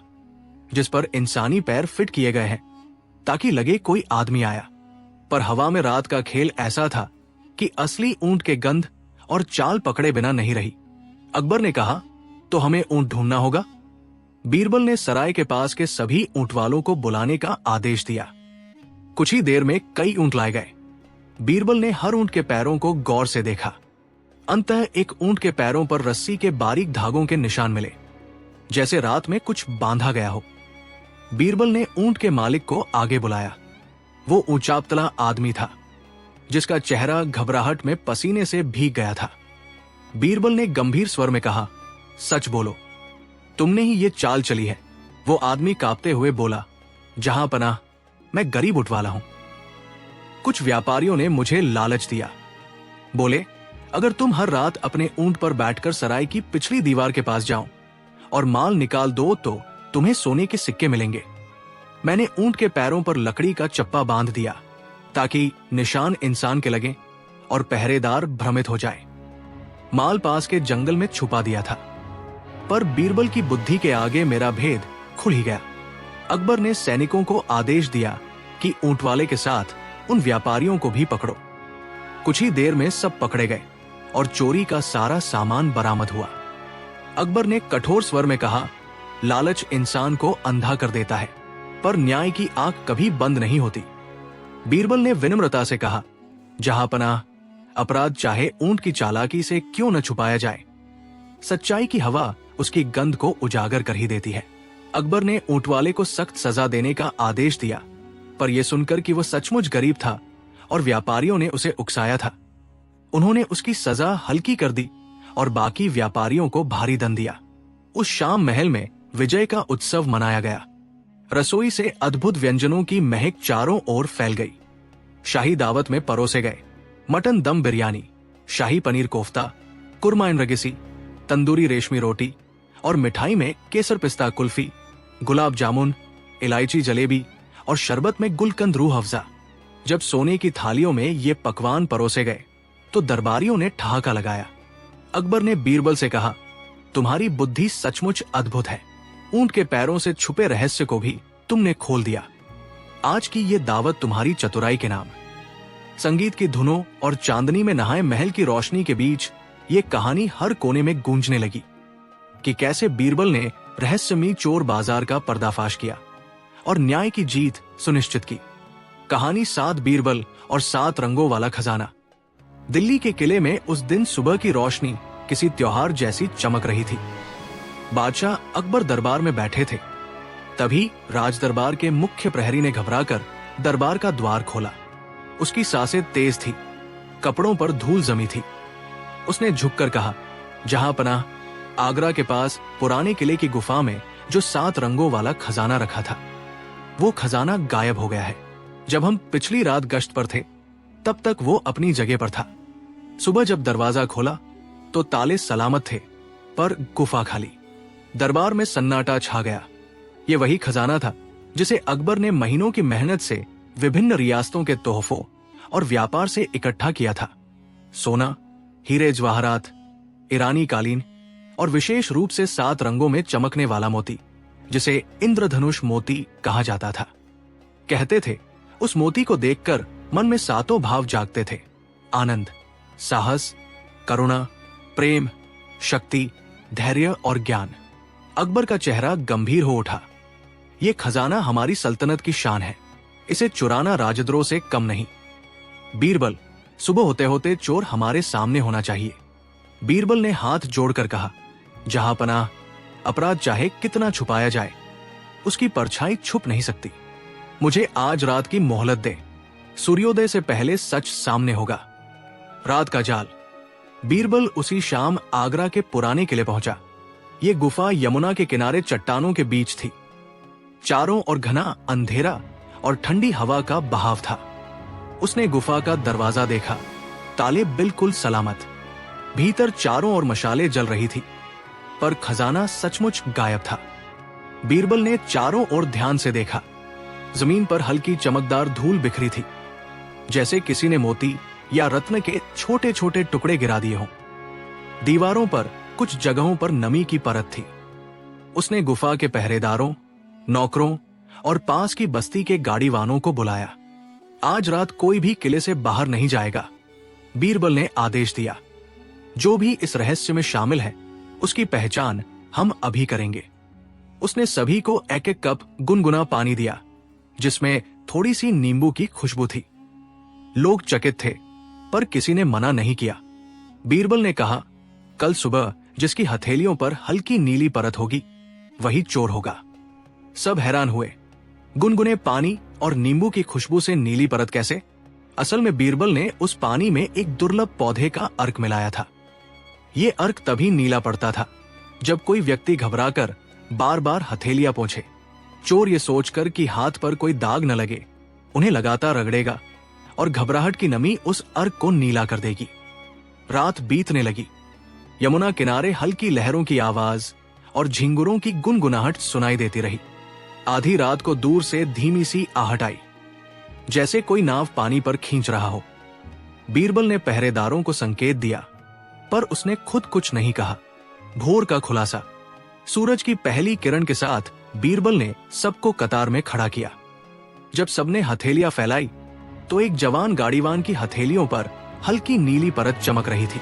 जिस पर इंसानी पैर फिट किए गए हैं, ताकि लगे कोई आदमी आया। पर हवा में रात का खेल ऐसा था कि असली ऊंट के गंध और चाल पकड़े बिना नहीं रही। अकबर ने कहा, तो हमें ऊंट ढूंढना होगा। बीरबल ने सराय के पास के सभी ऊंट वालों को बुलाने का आदेश दिया। कुछ ही देर में कई ऊंट लाए गए। बीरबल ने हर ऊंट के पैरों को गौर से देखा। अंततः एक ऊंट के पैरों पर रस्सी के बारीक धागों के निशान मिले, जैसे रात में कुछ बांधा गया हो। बीरबल ने ऊंट के मालिक को आगे बुलाया। वो ऊंचापतला आदमी था, जिसका चेहरा घबराहट में पसीने से भीग गया था। बीरबल ने गंभीर स्वर में कहा, सच बोलो, तुमने ही ये चाल चली है। वो आदमी कांपते हुए बोला, जहांपनाह, मैं गरीब ऊंटवाला हूं। कुछ व्यापारियों ने मुझे लालच दिया। बोले, अगर तुम हर रात अपने ऊंट पर बैठकर सराय की पिछली दीवार के पास जाओ और माल निकाल दो तो तुम्हें सोने के सिक्के मिलेंगे। मैंने ऊंट के पैरों पर लकड़ी का चप्पा बांध दिया, ताकि निशान इंसान के लगे और पहरेदार भ्रमित हो जाए। माल पास के जंगल में छुपा दिया था। पर बीरबल की बुद्धि के आगे मेरा भेद खुल ही गया। अकबर ने सैनिकों को आदेश दिया कि ऊंटवाले के साथ उन व्यापारियों को भी पकड़ो। कुछ ही देर में सब पकड़े गए और चोरी का सारा सामान बरामद हुआ। अकबर ने कठोर स्वर में कहा, लालच इंसान को अंधा कर देता है, पर न्याय की आंख कभी बंद नहीं होती। बीरबल ने विनम्रता से कहा, जहांपनाह, अपराध चाहे ऊंट की चालाकी से क्यों न छुपाया जाए, सच्चाई की हवा उसकी गंध को उजागर कर ही देती है। अकबर ने ऊंटवाले को सख्त सजा देने का आदेश दिया, पर यह सुनकर कि वह सचमुच गरीब था और व्यापारियों ने उसे उकसाया था, उन्होंने उसकी सजा हल्की कर दी और बाकी व्यापारियों को भारी दंड दिया। उस शाम महल में विजय का उत्सव मनाया गया। रसोई से अद्भुत व्यंजनों की महक चारों ओर फैल गई। शाही दावत में परोसे गए मटन दम बिरयानी, शाही पनीर कोफ्ता, कुरमाइन रगिसी, तंदूरी रेशमी रोटी और मिठाई में केसर पिस्ता कुल्फी, गुलाब जामुन, इलायची जलेबी और शरबत में गुलकंद रूह अफ़ज़ा। जब सोने की थालियों में ये पकवान परोसे गए तो दरबारियों ने ठहाका लगाया। अकबर ने बीरबल से कहा, तुम्हारी बुद्धि सचमुच अद्भुत है। ऊंट के पैरों से छुपे रहस्य को भी तुमने खोल दिया। आज की ये दावत तुम्हारी चतुराई के नाम। संगीत की धुनों और चांदनी में नहाए महल की रोशनी के बीच ये कहानी हर कोने में गूंजने लगी कि कैसे बीरबल ने रहस्यमयी चोर बाजार का पर्दाफाश किया और न्याय की जीत सुनिश्चित की। कहानी 7 बीरबल और 7 रंगों वाला खजाना। दिल्ली के किले में उस दिन सुबह की रोशनी किसी त्योहार जैसी चमक रही थी। बादशाह अकबर दरबार में बैठे थे। तभी राज दरबार के मुख्य प्रहरी ने घबराकर दरबार का द्वार खोला। उसकी सांसें तेज थी, कपड़ों पर धूल जमी थी। उसने झुककर कहा, जहांपनाह, आगरा के पास पुराने किले की गुफा में जो 7 रंगों वाला खजाना रखा था, वो खजाना गायब हो गया है। जब हम पिछली रात गश्त पर थे, तब तक वो अपनी जगह पर था। सुबह जब दरवाजा खोला तो ताले सलामत थे, पर गुफा खाली। दरबार में सन्नाटा छा गया। ये वही खजाना था जिसे अकबर ने महीनों की मेहनत से विभिन्न रियासतों के तोहफों और व्यापार से इकट्ठा किया था। सोना, हीरे जवाहरात, ईरानी कालीन और विशेष रूप से 7 रंगों में चमकने वाला मोती, जिसे इंद्रधनुष मोती कहा जाता था। कहते थे उस मोती को देखकर मन में 7 भाव जागते थे: आनंद, साहस, करुणा, प्रेम, शक्ति, धैर्य और ज्ञान। अकबर का चेहरा गंभीर हो उठा। ये खजाना हमारी सल्तनत की शान है, इसे चुराना राजद्रोह से कम नहीं। बीरबल, सुबह होते होते चोर हमारे सामने होना चाहिए। बीरबल ने हाथ जोड़कर कहा, जहां पनाह, अपराध चाहे कितना छुपाया जाए, उसकी परछाई छुप नहीं सकती। मुझे आज रात की मोहलत दे, सूर्योदय से पहले सच सामने होगा। रात का जाल। बीरबल उसी शाम आगरा के पुराने किले पहुंचा। ये गुफा यमुना के किनारे चट्टानों के बीच थी। चारों ओर घना अंधेरा और ठंडी हवा का बहाव था। उसने गुफा का दरवाजा देखा, ताले बिल्कुल सलामत। भीतर चारों ओर मशालें जल रही थी, पर खजाना सचमुच गायब था। बीरबल ने चारों ओर ध्यान से देखा। जमीन पर हल्की चमकदार धूल बिखरी थी, जैसे किसी ने मोती या रत्न के छोटे छोटे टुकड़े गिरा दिए हों। दीवारों पर कुछ जगहों पर नमी की परत थी। उसने गुफा के पहरेदारों, नौकरों और पास की बस्ती के गाड़ीवानों को बुलाया। आज रात कोई भी किले से बाहर नहीं जाएगा, बीरबल ने आदेश दिया। जो भी इस रहस्य में शामिल है, उसकी पहचान हम अभी करेंगे। उसने सभी को एक एक कप गुनगुना पानी दिया, जिसमें थोड़ी सी नींबू की खुशबू थी। लोग चकित थे, पर किसी ने मना नहीं किया। बीरबल ने कहा, कल सुबह जिसकी हथेलियों पर हल्की नीली परत होगी, वही चोर होगा। सब हैरान हुए। गुनगुने पानी और नींबू की खुशबू से नीली परत कैसे? असल में बीरबल ने उस पानी में एक दुर्लभ पौधे का अर्क मिलाया था। ये अर्क तभी नीला पड़ता था जब कोई व्यक्ति घबराकर बार बार हथेलियां पोंछे। चोर ये सोचकर कि हाथ पर कोई दाग न लगे, उन्हें लगातार रगड़ेगा और घबराहट की नमी उस अर्क को नीला कर देगी। रात बीतने लगी। यमुना किनारे हल्की लहरों की आवाज और झिंगुरों की गुनगुनाहट सुनाई देती रही। आधी रात को दूर से धीमी सी आहट आई, जैसे कोई नाव पानी पर खींच रहा हो। बीरबल ने पहरेदारों को संकेत दिया, पर उसने खुद कुछ नहीं कहा। भोर का खुलासा। सूरज की पहली किरण के साथ बीरबल ने सबको कतार में खड़ा किया। जब सबने हथेलियां फैलाई, तो एक जवान गाड़ीवान की हथेलियों पर हल्की नीली परत चमक रही थी।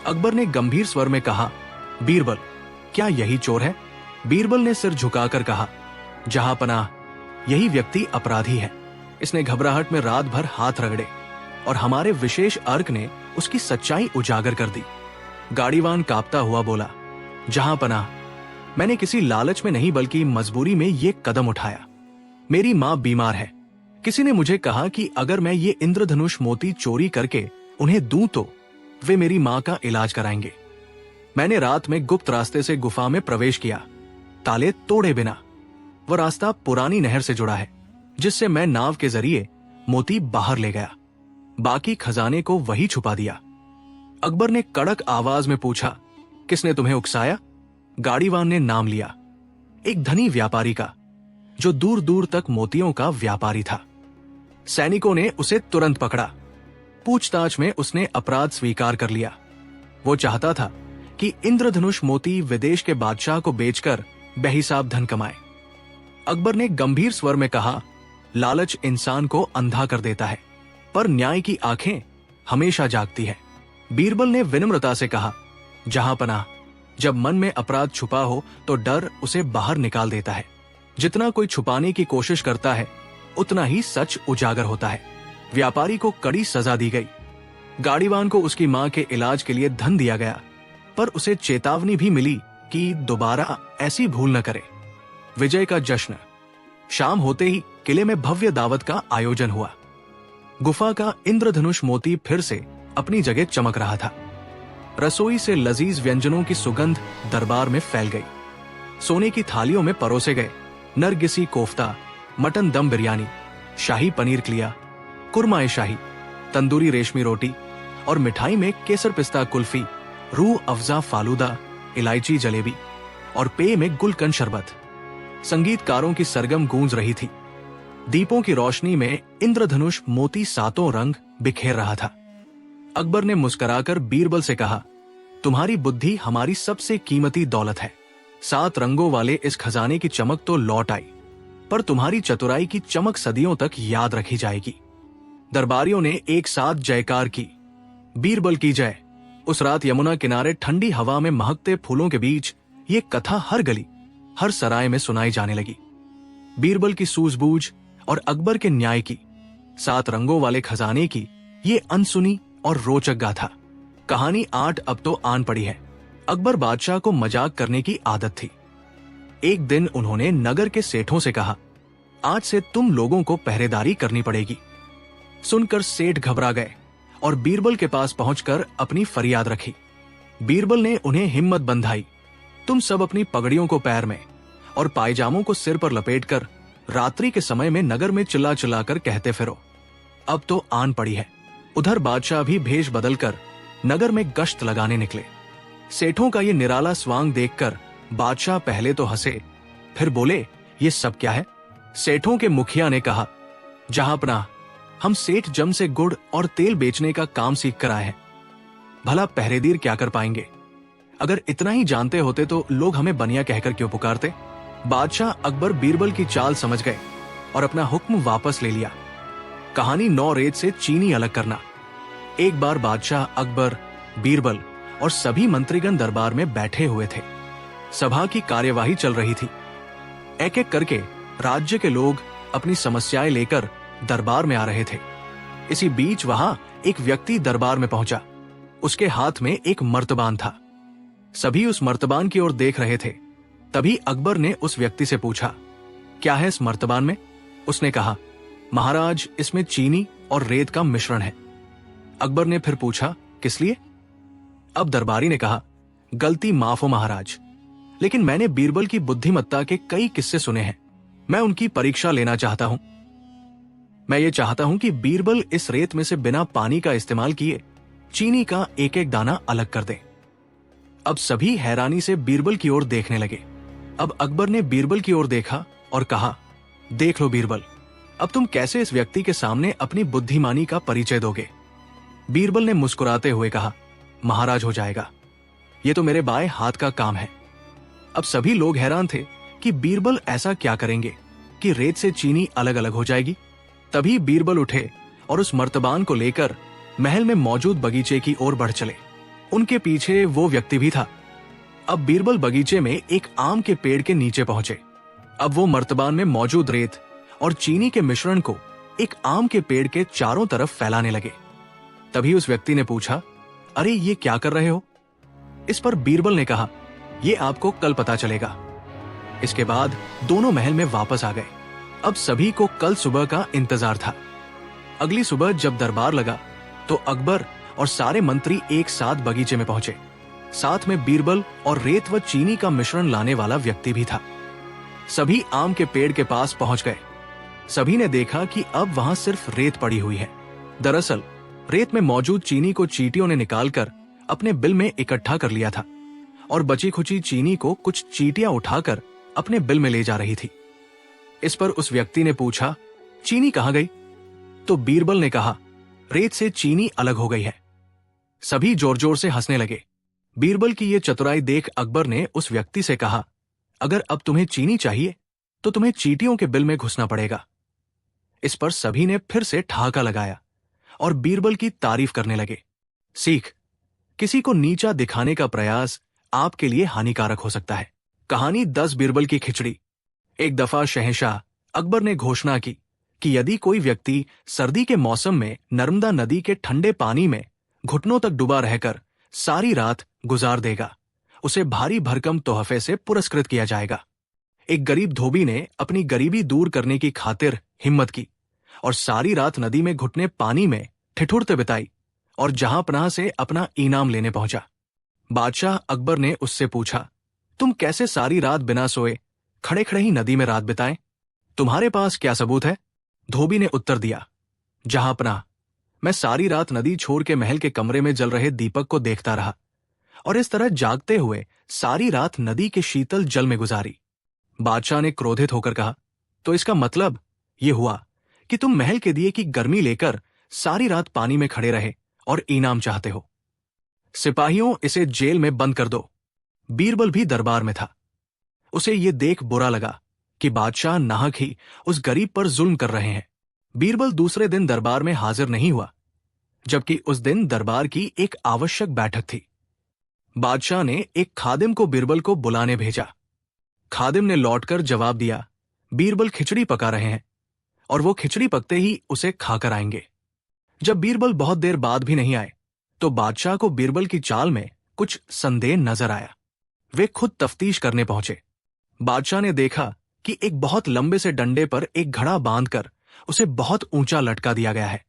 अकबर ने गंभीर स्वर में कहा, बीरबल, क्या यही चोर है? बीरबल ने सिर झुकाकर कहा, जहां पनाह, यही व्यक्ति अपराधी है। इसने घबराहट में रात भर हाथ रगड़े और हमारे विशेष अर्क ने उसकी सच्चाई उजागर कर दी। गाड़ीवान कांपता हुआ बोला, जहां पनाह, मैंने किसी लालच में नहीं बल्कि मजबूरी में ये कदम उठाया। मेरी मां बीमार है। किसी ने मुझे कहा कि अगर मैं ये इंद्रधनुष मोती चोरी करके उन्हें दूं तो वे मेरी मां का इलाज कराएंगे। मैंने रात में गुप्त रास्ते से गुफा में प्रवेश किया, ताले तोड़े बिना। वह रास्ता पुरानी नहर से जुड़ा है, जिससे मैं नाव के जरिए मोती बाहर ले गया। बाकी खजाने को वही छुपा दिया। अकबर ने कड़क आवाज में पूछा, किसने तुम्हें उकसाया? गाड़ीवान ने नाम लिया, एक धनी व्यापारी का, जो दूर दूर तक मोतियों का व्यापारी था। सैनिकों ने उसे तुरंत पकड़ा। पूछताछ में उसने अपराध स्वीकार कर लिया। वो चाहता था कि इंद्रधनुष मोती विदेश के बादशाह को बेचकर बेहिसाब धन कमाए। अकबर ने गंभीर स्वर में कहा, लालच इंसान को अंधा कर देता है, पर न्याय की आंखें हमेशा जागती है। बीरबल ने विनम्रता से कहा, जहां पनाह, जब मन में अपराध छुपा हो तो डर उसे बाहर निकाल देता है। जितना कोई छुपाने की कोशिश करता है, उतना ही सच उजागर होता है। व्यापारी को कड़ी सजा दी गई। गाड़ीवान को उसकी मां के इलाज के लिए धन दिया गया, पर उसे चेतावनी भी मिली कि दोबारा ऐसी भूल न करे। विजय का जश्न। शाम होते ही किले में भव्य दावत का आयोजन हुआ। गुफा का इंद्रधनुष मोती फिर से अपनी जगह चमक रहा था। रसोई से लजीज व्यंजनों की सुगंध दरबार में फैल गई। सोने की थालियों में परोसे गए नरगिसी कोफ्ता, मटन दम बिरयानी, शाही पनीर क्लिया, कुरमा शाही, तंदूरी रेशमी रोटी और मिठाई में केसर पिस्ता कुल्फी, रूह अफजा फालूदा, इलायची जलेबी और पेय में गुलकंद शरबत। संगीतकारों की सरगम गूंज रही थी। दीपों की रोशनी में इंद्रधनुष मोती सातों रंग बिखेर रहा था। अकबर ने मुस्कुराकर बीरबल से कहा, तुम्हारी बुद्धि हमारी सबसे कीमती दौलत है। 7 रंगों वाले इस खजाने की चमक तो लौट आई, पर तुम्हारी चतुराई की चमक सदियों तक याद रखी जाएगी। दरबारियों ने एक साथ जयकार की, बीरबल की जय। उस रात यमुना किनारे ठंडी हवा में महकते फूलों के बीच ये कथा हर गली, हर सराय में सुनाई जाने लगी। बीरबल की सूझबूझ और अकबर के न्याय की, 7 रंगों वाले खजाने की ये अनसुनी और रोचक गाथा। कहानी 8 अब तो आन पड़ी है। अकबर बादशाह को मजाक करने की आदत थी। एक दिन उन्होंने नगर के सेठों से कहा, आज से तुम लोगों को पहरेदारी करनी पड़ेगी। सुनकर सेठ घबरा गए और बीरबल के पास पहुंचकर अपनी फरियाद रखी। बीरबल ने उन्हें हिम्मत बंधाई, तुम सब अपनी पगड़ियों को पैर में और पायजामों को सिर पर लपेटकर रात्रि के समय में नगर में चिल्ला चिल्लाकर कहते फिरो, अब तो आन पड़ी है। उधर बादशाह भी भेष बदलकर नगर में गश्त लगाने निकले। सेठों का ये निराला स्वांग देखकर बादशाह पहले तो हंसे, फिर बोले, ये सब क्या है? सेठों के मुखिया ने कहा, जहांपनाह, हम सेठ जम से गुड़ और तेल बेचने का काम सीख कर आए हैं। भला पहरेदार क्या कर पाएंगे? अगर इतना ही जानते होते तो लोग हमें बनिया कहकर क्यों पुकारते? बादशाह अकबर बीरबल की चाल समझ गए और अपना हुक्म वापस ले लिया। कहानी 9 रेत से चीनी अलग करना। एक बार बादशाह अकबर, बीरबल और सभी मंत्रीगण दरबार में बैठे हुए थे। सभा की कार्यवाही चल रही थी। एक एक करके राज्य के लोग अपनी समस्याएं लेकर दरबार में आ रहे थे। इसी बीच वहां एक व्यक्ति दरबार में पहुंचा। उसके हाथ में एक मर्तबान था। सभी उस मर्तबान की ओर देख रहे थे। तभी अकबर ने उस व्यक्ति से पूछा, क्या है इस मर्तबान में? उसने कहा, महाराज, इसमें चीनी और रेत का मिश्रण है। अकबर ने फिर पूछा, किस लिए? अब दरबारी ने कहा, गलती माफ हो महाराज, लेकिन मैंने बीरबल की बुद्धिमत्ता के कई किस्से सुने हैं। मैं उनकी परीक्षा लेना चाहता हूं। मैं ये चाहता हूं कि बीरबल इस रेत में से बिना पानी का इस्तेमाल किए चीनी का एक एक दाना अलग कर दें। अब सभी हैरानी से बीरबल की ओर देखने लगे। अब अकबर ने बीरबल की ओर देखा और कहा, देख लो बीरबल, अब तुम कैसे इस व्यक्ति के सामने अपनी बुद्धिमानी का परिचय दोगे? बीरबल ने मुस्कुराते हुए कहा, महाराज, हो जाएगा, ये तो मेरे बाएं हाथ का काम है। अब सभी लोग हैरान थे कि बीरबल ऐसा क्या करेंगे कि रेत से चीनी अलग अलग हो जाएगी। तभी बीरबल उठे और उस मर्तबान को लेकर महल में मौजूद बगीचे की ओर बढ़ चले। उनके पीछे वो व्यक्ति भी था। अब बीरबल बगीचे में एक आम के पेड़ के नीचे पहुंचे। अब वो मर्तबान में मौजूद रेत और चीनी के मिश्रण को एक आम के पेड़ के चारों तरफ फैलाने लगे। तभी उस व्यक्ति ने पूछा, अरे ये क्या कर रहे हो? इस पर बीरबल ने कहा, ये आपको कल पता चलेगा। इसके बाद दोनों महल में वापस आ गए। अब सभी को कल सुबह का इंतजार था। अगली सुबह जब दरबार लगा तो अकबर और सारे मंत्री एक साथ बगीचे में पहुंचे। साथ में बीरबल और रेत व चीनी का मिश्रण लाने वाला व्यक्ति भी था। सभी आम के पेड़ के पास पहुंच गए। सभी ने देखा कि अब वहां सिर्फ रेत पड़ी हुई है। दरअसल रेत में मौजूद चीनी को चींटियों ने निकालकर अपने बिल में इकट्ठा कर लिया था और बची खुची चीनी को कुछ चींटियां उठाकर अपने बिल में ले जा रही थी। इस पर उस व्यक्ति ने पूछा, चीनी कहां गई? तो बीरबल ने कहा, रेत से चीनी अलग हो गई है। सभी जोर जोर से हंसने लगे। बीरबल की ये चतुराई देख अकबर ने उस व्यक्ति से कहा, अगर अब तुम्हें चीनी चाहिए तो तुम्हें चींटियों के बिल में घुसना पड़ेगा। इस पर सभी ने फिर से ठहाका लगाया और बीरबल की तारीफ करने लगे। सीख, किसी को नीचा दिखाने का प्रयास आपके लिए हानिकारक हो सकता है। कहानी 10 बीरबल की खिचड़ी। एक दफा शहंशाह अकबर ने घोषणा की कि यदि कोई व्यक्ति सर्दी के मौसम में नर्मदा नदी के ठंडे पानी में घुटनों तक डूबा रहकर सारी रात गुजार देगा, उसे भारी भरकम तोहफे से पुरस्कृत किया जाएगा। एक गरीब धोबी ने अपनी गरीबी दूर करने की खातिर हिम्मत की और सारी रात नदी में घुटने पानी में ठिठुरते बिताई और जहांपनाह से अपना इनाम लेने पहुंचा। बादशाह अकबर ने उससे पूछा, तुम कैसे सारी रात बिना सोए खड़े खड़े ही नदी में रात बिताएं? तुम्हारे पास क्या सबूत है? धोबी ने उत्तर दिया, जहांपनाह, मैं सारी रात नदी छोर के महल के कमरे में जल रहे दीपक को देखता रहा और इस तरह जागते हुए सारी रात नदी के शीतल जल में गुजारी। बादशाह ने क्रोधित होकर कहा, तो इसका मतलब ये हुआ कि तुम महल के दिए की गर्मी लेकर सारी रात पानी में खड़े रहे और इनाम चाहते हो। सिपाहियों, इसे जेल में बंद कर दो। बीरबल भी दरबार में था। उसे ये देख बुरा लगा कि बादशाह नाहक ही उस गरीब पर जुल्म कर रहे हैं। बीरबल दूसरे दिन दरबार में हाजिर नहीं हुआ, जबकि उस दिन दरबार की एक आवश्यक बैठक थी। बादशाह ने एक खादिम को बीरबल को बुलाने भेजा। खादिम ने लौटकर जवाब दिया, बीरबल खिचड़ी पका रहे हैं और वो खिचड़ी पकते ही उसे खाकर आएंगे। जब बीरबल बहुत देर बाद भी नहीं आए तो बादशाह को बीरबल की चाल में कुछ संदेह नजर आया। वे खुद तफ्तीश करने पहुंचे। बादशाह ने देखा कि एक बहुत लंबे से डंडे पर एक घड़ा बांधकर उसे बहुत ऊंचा लटका दिया गया है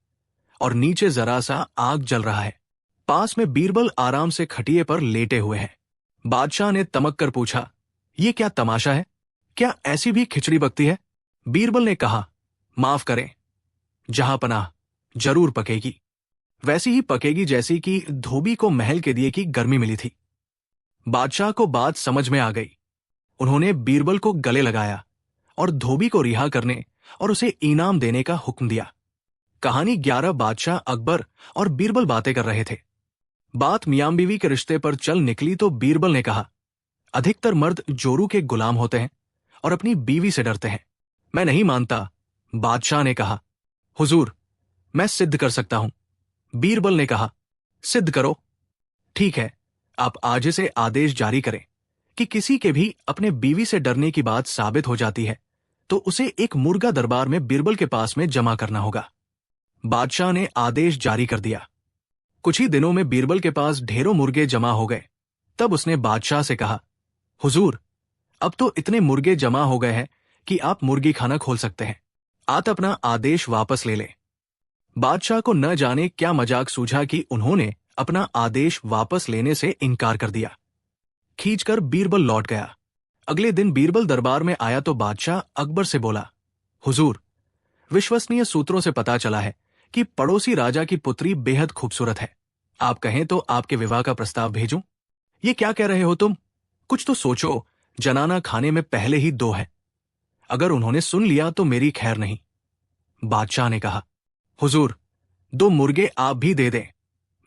और नीचे जरा सा आग जल रहा है। पास में बीरबल आराम से खटिए पर लेटे हुए हैं। बादशाह ने तमक कर पूछा, ये क्या तमाशा है? क्या ऐसी भी खिचड़ी पकती है? बीरबल ने कहा, माफ करें जहां पनाह, जरूर पकेगी। वैसी ही पकेगी जैसी कि धोबी को महल के दिए की गर्मी मिली थी। बादशाह को बात समझ में आ गई। उन्होंने बीरबल को गले लगाया और धोबी को रिहा करने और उसे इनाम देने का हुक्म दिया। कहानी 11। बादशाह अकबर और बीरबल बातें कर रहे थे। बात मियां बीवी के रिश्ते पर चल निकली तो बीरबल ने कहा, अधिकतर मर्द जोरू के गुलाम होते हैं और अपनी बीवी से डरते हैं। मैं नहीं मानता। बादशाह ने कहा, हुजूर, मैं सिद्ध कर सकता हूं। बीरबल ने कहा, सिद्ध करो। ठीक है, आप आज से आदेश जारी करें कि किसी के भी अपने बीवी से डरने की बात साबित हो जाती है तो उसे एक मुर्गा दरबार में बीरबल के पास में जमा करना होगा। बादशाह ने आदेश जारी कर दिया। कुछ ही दिनों में बीरबल के पास ढेरों मुर्गे जमा हो गए। तब उसने बादशाह से कहा, हुजूर, अब तो इतने मुर्गे जमा हो गए हैं कि आप मुर्गी खाना खोल सकते हैं। आप अपना आदेश वापस ले लें। बादशाह को न जाने क्या मजाक सूझा कि उन्होंने अपना आदेश वापस लेने से इनकार कर दिया। खींचकर बीरबल लौट गया। अगले दिन बीरबल दरबार में आया तो बादशाह अकबर से बोला, हुजूर, विश्वसनीय सूत्रों से पता चला है कि पड़ोसी राजा की पुत्री बेहद खूबसूरत है। आप कहें तो आपके विवाह का प्रस्ताव भेजूं? ये क्या कह रहे हो तुम? कुछ तो सोचो, जनाना खाने में पहले ही 2 है। अगर उन्होंने सुन लिया तो मेरी खैर नहीं। बादशाह ने कहा, हुजूर, 2 मुर्गे आप भी दे दें।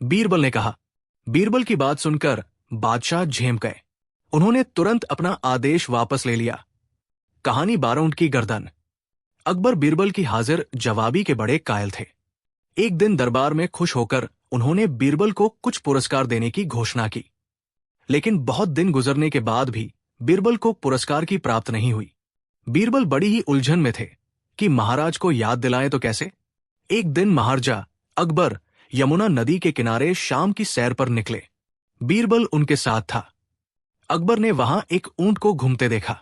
बीरबल ने कहा। बीरबल की बात सुनकर बादशाह झेम गए। उन्होंने तुरंत अपना आदेश वापस ले लिया। कहानी 12 ऊंट की गर्दन। अकबर बीरबल की हाजिर जवाबी के बड़े कायल थे। एक दिन दरबार में खुश होकर उन्होंने बीरबल को कुछ पुरस्कार देने की घोषणा की, लेकिन बहुत दिन गुजरने के बाद भी बीरबल को पुरस्कार की प्राप्त नहीं हुई। बीरबल बड़ी ही उलझन में थे कि महाराज को याद दिलाएं तो कैसे। एक दिन महाराजा अकबर यमुना नदी के किनारे शाम की सैर पर निकले। बीरबल उनके साथ था। अकबर ने वहां एक ऊंट को घूमते देखा।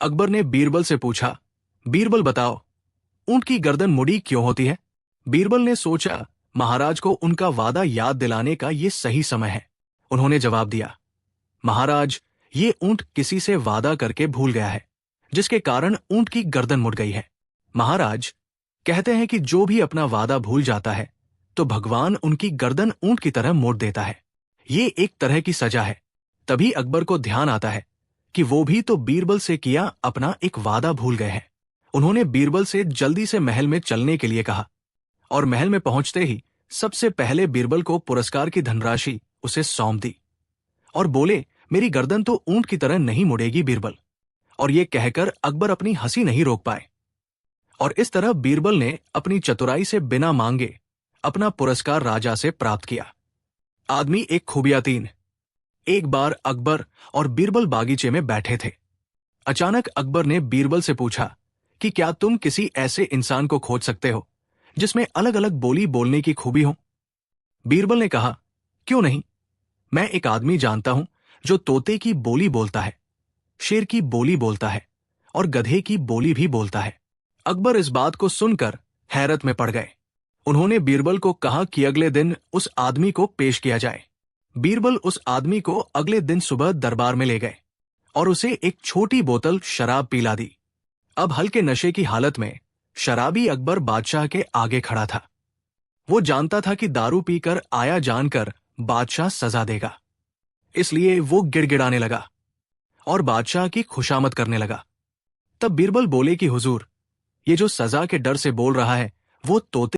अकबर ने बीरबल से पूछा, बीरबल बताओ, ऊंट की गर्दन मुड़ी क्यों होती है? बीरबल ने सोचा महाराज को उनका वादा याद दिलाने का ये सही समय है। उन्होंने जवाब दिया, महाराज, ये ऊंट किसी से वादा करके भूल गया है, जिसके कारण ऊंट की गर्दन मुड़ गई है। महाराज, कहते हैं कि जो भी अपना वादा भूल जाता है तो भगवान उनकी गर्दन ऊंट की तरह मोड़ देता है। ये एक तरह की सजा है। तभी अकबर को ध्यान आता है कि वो भी तो बीरबल से किया अपना एक वादा भूल गए हैं। उन्होंने बीरबल से जल्दी से महल में चलने के लिए कहा और महल में पहुंचते ही सबसे पहले बीरबल को पुरस्कार की धनराशि उसे सौंप दी और बोले, मेरी गर्दन तो ऊंट की तरह नहीं मुड़ेगी बीरबल। और ये कहकर अकबर अपनी हंसी नहीं रोक पाए। और इस तरह बीरबल ने अपनी चतुराई से बिना मांगे अपना पुरस्कार राजा से प्राप्त किया। आदमी एक खूबियां 3। एक बार अकबर और बीरबल बागीचे में बैठे थे। अचानक अकबर ने बीरबल से पूछा कि क्या तुम किसी ऐसे इंसान को खोज सकते हो जिसमें अलग अलग बोली बोलने की खूबी हो? बीरबल ने कहा, क्यों नहीं, मैं एक आदमी जानता हूं जो तोते की बोली बोलता है, शेर की बोली बोलता है और गधे की बोली भी बोलता है। अकबर इस बात को सुनकर हैरत में पड़ गए। उन्होंने बीरबल को कहा कि अगले दिन उस आदमी को पेश किया जाए। बीरबल उस आदमी को अगले दिन सुबह दरबार में ले गए और उसे एक छोटी बोतल शराब पिला दी। अब हल्के नशे की हालत में शराबी अकबर बादशाह के आगे खड़ा था। वो जानता था कि दारू पीकर आया जानकर बादशाह सजा देगा। इसलिए वो गिड़गिड़ाने लगा और बादशाह की खुशामद करने लगा। तब बीरबल बोले कि हुजूर, ये जो सजा के डर से बोल रहा है वो तोते